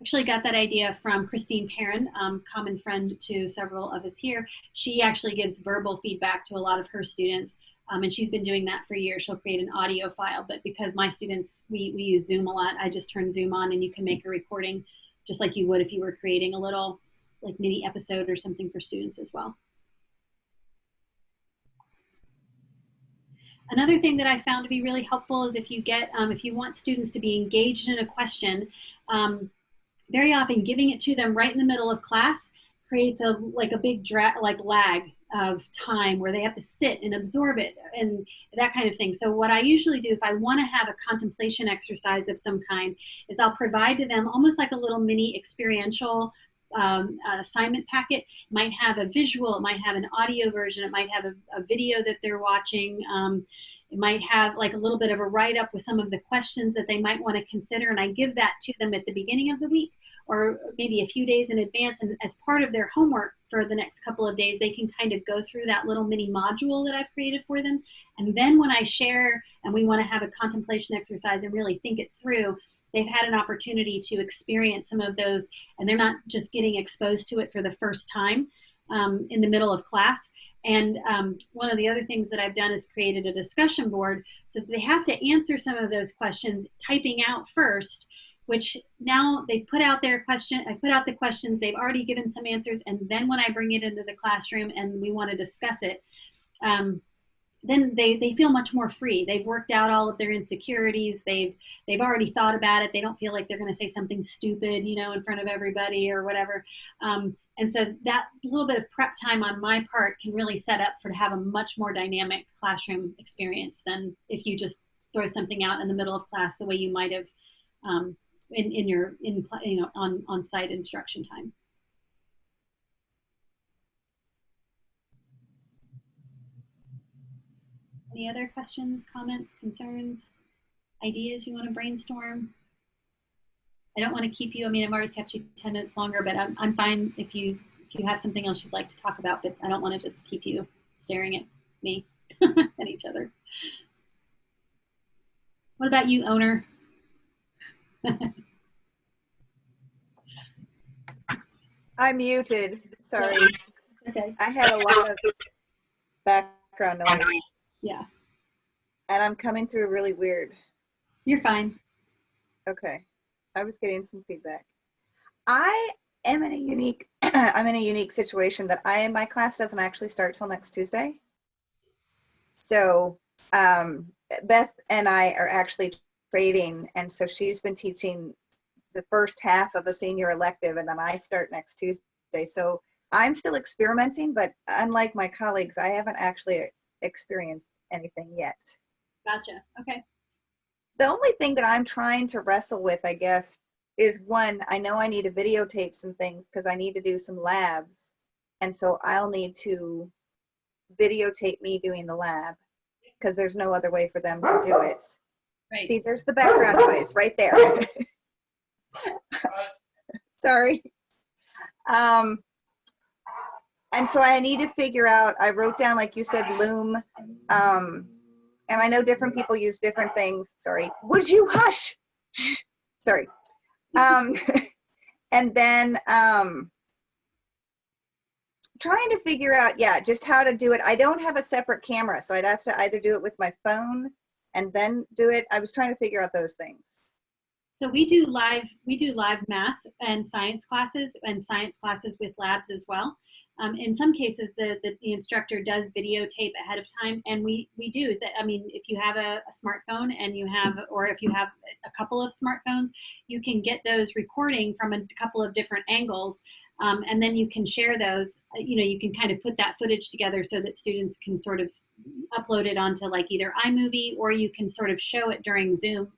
Actually got that idea from Christine Perrin, common friend to several of us here. She actually gives verbal feedback to a lot of her students. And she's been doing that for years. She'll create an audio file, but because my students, we use Zoom a lot, I just turn Zoom on and you can make a recording just like you would if you were creating a little like mini episode or something for students as well. Another thing that I found to be really helpful is if you want students to be engaged in a question, very often giving it to them right in the middle of class creates a big lag of time where they have to sit and absorb it and that kind of thing. So what I usually do if I want to have a contemplation exercise of some kind is I'll provide to them almost like a little mini experiential assignment packet. It might have a visual, it might have an audio version, it might have a video that they're watching. It might have like a little bit of a write-up with some of the questions that they might want to consider, and I give that to them at the beginning of the week or maybe a few days in advance, and as part of their homework for the next couple of days, they can kind of go through that little mini module that I've created for them. And then when I share and we want to have a contemplation exercise and really think it through, they've had an opportunity to experience some of those, and they're not just getting exposed to it for the first time in the middle of class. And one of the other things that I've done is created a discussion board so that they have to answer some of those questions typing out first, which now they've put out their question, I've put out the questions, they've already given some answers, and then when I bring it into the classroom and we want to discuss it, then they feel much more free. They've worked out all of their insecurities. They've already thought about it. They don't feel like they're going to say something stupid, in front of everybody or whatever. And so that little bit of prep time on my part can really set up to have a much more dynamic classroom experience than if you just throw something out in the middle of class the way you might have on-site instruction time. Any other questions, comments, concerns, ideas you want to brainstorm? I don't want to keep you. I mean, I've already kept you 10 minutes longer, but I'm fine if you have something else you'd like to talk about, but I don't want to just keep you staring at me and each other. What about you, owner? I'm muted. Sorry. Okay. I had a lot of background noise. Yeah. And I'm coming through really weird. You're fine. Okay. I was getting some feedback. I am in a unique I'm in a unique situation that my class doesn't actually start till next Tuesday. So Beth and I are actually trading, and so she's been teaching the first half of a senior elective, and then I start next Tuesday. So I'm still experimenting, but unlike my colleagues, I haven't actually experienced anything yet. Gotcha. Okay. The only thing that I'm trying to wrestle with, I guess, is one, I know I need to videotape some things because I need to do some labs. And so I'll need to videotape me doing the lab because there's no other way for them to do it. Right. See, there's the background noise right there. Sorry. And so I need to figure out, I wrote down, like you said, Loom. And I know different people use different things. Sorry. Would you hush? Sorry. And then trying to figure out, yeah, just how to do it. I don't have a separate camera, so I'd have to either do it with my phone and then do it. I was trying to figure out those things. So we do live math and science classes with labs as well. In some cases, the instructor does videotape ahead of time, and we do that. I mean, if you have a smartphone and or if you have a couple of smartphones, you can get those recording from a couple of different angles, and then you can share those. You can kind of put that footage together so that students can sort of upload it onto like either iMovie, or you can sort of show it during Zoom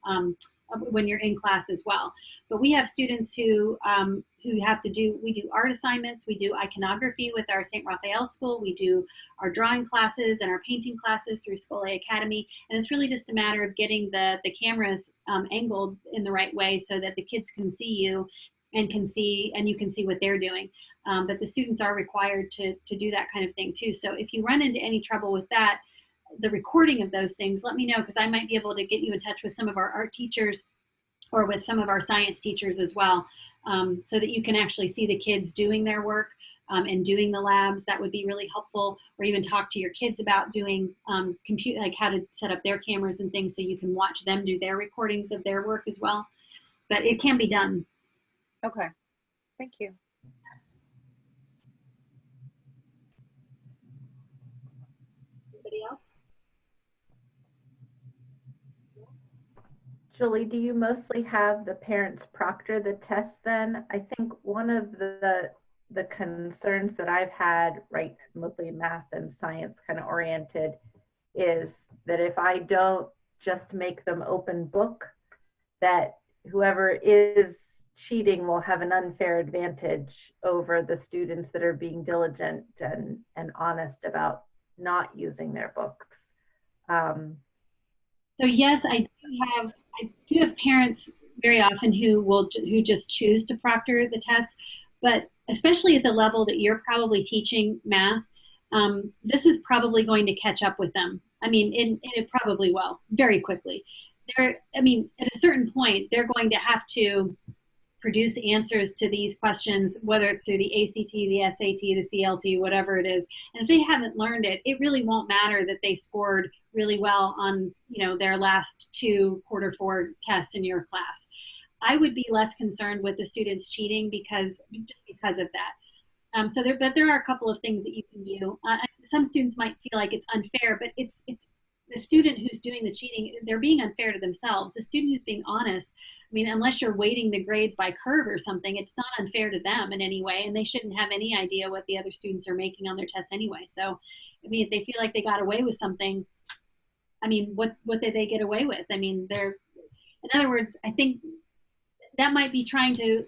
when you're in class as well. But we have students who have to we do art assignments, we do iconography with our St. Raphael School, we do our drawing classes and our painting classes through Scholé Academy, and it's really just a matter of getting the cameras angled in the right way so that the kids can see you and you can see what they're doing. But the students are required to do that kind of thing too. So if you run into any trouble with that, the recording of those things, let me know, because I might be able to get you in touch with some of our art teachers or with some of our science teachers as well, so that you can actually see the kids doing their work and doing the labs. That would be really helpful. Or even talk to your kids about doing like how to set up their cameras and things so you can watch them do their recordings of their work as well. But it can be done. Okay, thank you. Anybody else? Julie, do you mostly have the parents proctor the test then? I think one of the concerns that I've had, right, mostly math and science kind of oriented, is that if I don't just make them open book, that whoever is cheating will have an unfair advantage over the students that are being diligent and honest about not using their books. So yes, I do have parents very often who just choose to proctor the tests, but especially at the level that you're probably teaching math, this is probably going to catch up with them. I mean, it probably will very quickly. At a certain point, they're going to have to produce answers to these questions, whether it's through the ACT, the SAT, the CLT, whatever it is. And if they haven't learned it, it really won't matter that they scored really well on their last 2 quarter 4 tests in your class. I would be less concerned with the students cheating because of that. But there are a couple of things that you can do. Some students might feel like it's unfair, but it's the student who's doing the cheating, they're being unfair to themselves. The student who's being honest, unless you're weighting the grades by curve or something, it's not unfair to them in any way, and they shouldn't have any idea what the other students are making on their tests anyway. So, if they feel like they got away with something, what did they get away with? In other words, I think that might be trying to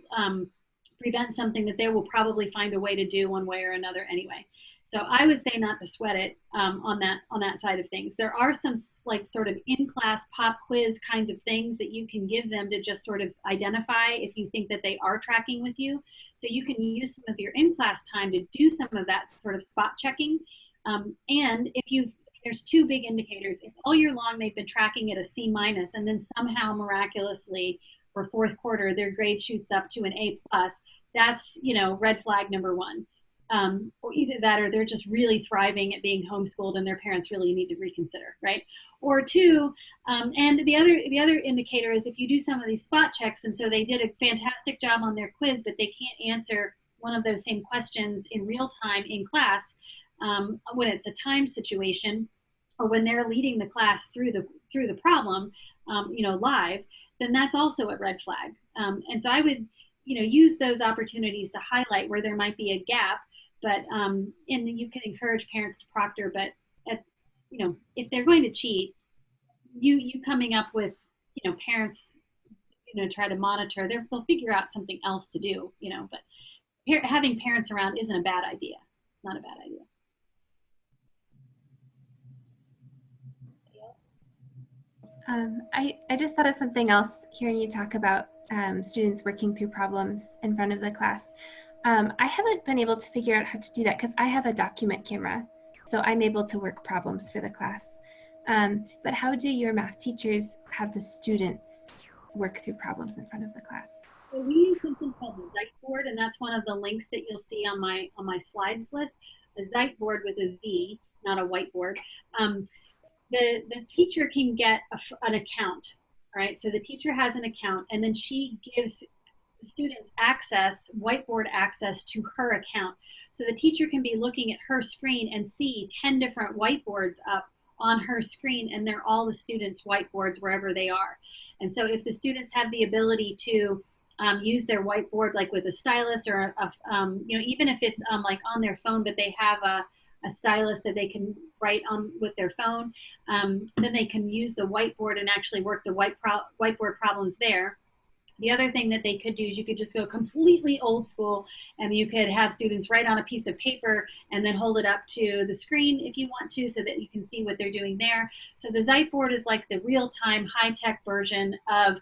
prevent something that they will probably find a way to do one way or another anyway. So I would say not to sweat it on that side of things. There are some like sort of in-class pop quiz kinds of things that you can give them to just sort of identify if you think that they are tracking with you. So you can use some of your in-class time to do some of that sort of spot checking. And there's 2 big indicators. If all year long they've been tracking at a C- and then somehow miraculously for 4th quarter their grade shoots up to an A+, that's red flag number 1. Or either that or they're just really thriving at being homeschooled and their parents really need to reconsider, right? Or 2, and the other indicator is if you do some of these spot checks and so they did a fantastic job on their quiz, but they can't answer one of those same questions in real time in class, when it's a time situation, or when they're leading the class through the problem, live, then that's also a red flag. And so I would, use those opportunities to highlight where there might be a gap, but and you can encourage parents to proctor, but if they're going to cheat, you coming up with, parents, try to monitor, they'll figure out something else to do, but having parents around isn't a bad idea. It's not a bad idea. I just thought of something else hearing you talk about students working through problems in front of the class. I haven't been able to figure out how to do that because I have a document camera, so I'm able to work problems for the class. But how do your math teachers have the students work through problems in front of the class? So we use something called the Ziteboard, and that's one of the links that you'll see on my slides list. A Ziteboard with a Z, not a whiteboard. The teacher can get an account, right? So the teacher has an account, and then she gives students whiteboard access to her account. So the teacher can be looking at her screen and see 10 different whiteboards up on her screen, and they're all the students' whiteboards wherever they are. And so if the students have the ability to use their whiteboard like with a stylus, or even if it's like on their phone, but they have a stylus that they can write on with their phone, then they can use the whiteboard and actually work the whiteboard problems there. The other thing that they could do is you could just go completely old school, and you could have students write on a piece of paper and then hold it up to the screen if you want to, so that you can see what they're doing there. So the Ziteboard is like the real-time high-tech version of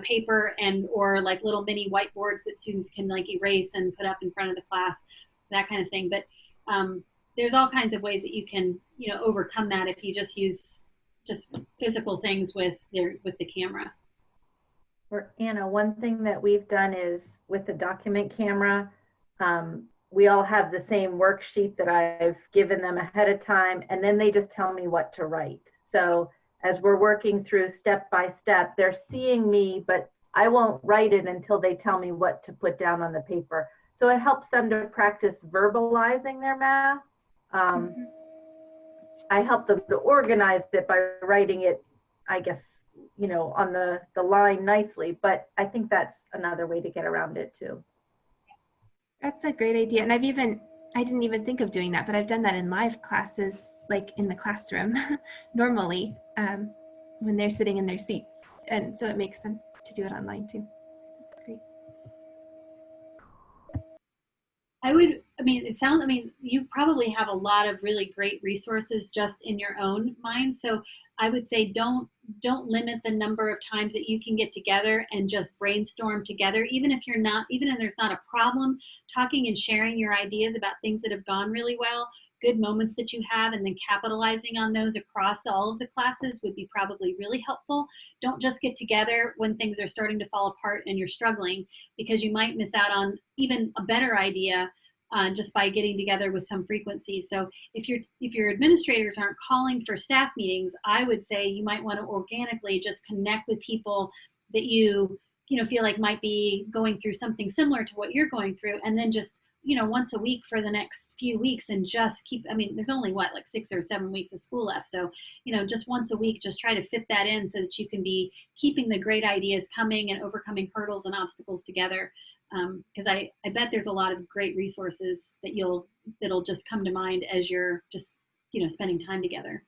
paper or like little mini whiteboards that students can like erase and put up in front of the class, that kind of thing. But there's all kinds of ways that you can overcome that if you just use just physical things with the camera. Or Anna, one thing that we've done is with the document camera, we all have the same worksheet that I've given them ahead of time, and then they just tell me what to write. So as we're working through step by step, they're seeing me, but I won't write it until they tell me what to put down on the paper. So it helps them to practice verbalizing their math. I help them to organize it by writing it, I guess, on the line nicely, but I think that's another way to get around it too. That's a great idea. And I didn't even think of doing that, but I've done that in live classes, like in the classroom normally, when they're sitting in their seats. And so it makes sense to do it online too. Great. You probably have a lot of really great resources just in your own mind. So I would say don't limit the number of times that you can get together and just brainstorm together. Even if there's not a problem, talking and sharing your ideas about things that have gone really well, good moments that you have, and then capitalizing on those across all of the classes would be probably really helpful. Don't just get together when things are starting to fall apart and you're struggling, because you might miss out on even a better idea just by getting together with some frequency. So if your administrators aren't calling for staff meetings, I would say you might want to organically just connect with people that you feel like might be going through something similar to what you're going through, and then just once a week for the next few weeks, and just keep, there's only like 6 or 7 weeks of school left. So, just once a week, just try to fit that in so that you can be keeping the great ideas coming and overcoming hurdles and obstacles together. Because I bet there's a lot of great resources that'll just come to mind as you're just, spending time together.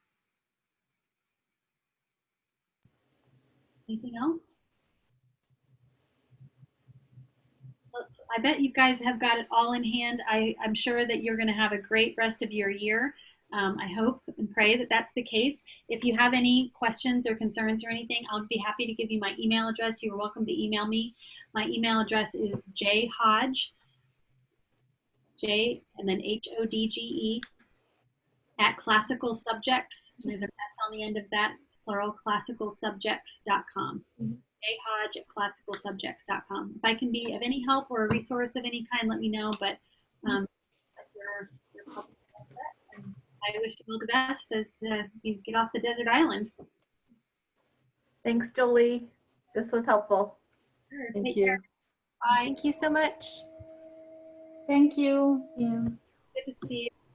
Anything else? I bet you guys have got it all in hand. I'm sure that you're going to have a great rest of your year. I hope and pray that that's the case. If you have any questions or concerns or anything, I'll be happy to give you my email address. You're welcome to email me. My email address is jhodge, J and then HODGE, at classical subjects. There's an S on the end of that. It's plural, classicalsubjects.com. Hodge at classicalsubjects.com. If I can be of any help or a resource of any kind, let me know. But you're probably all set. And I wish you all the best as you get off the desert island. Thanks, Jolie. This was helpful. Sure. Thank Take you. care. Bye. Thank you so much. Thank you. Yeah. Good to see you.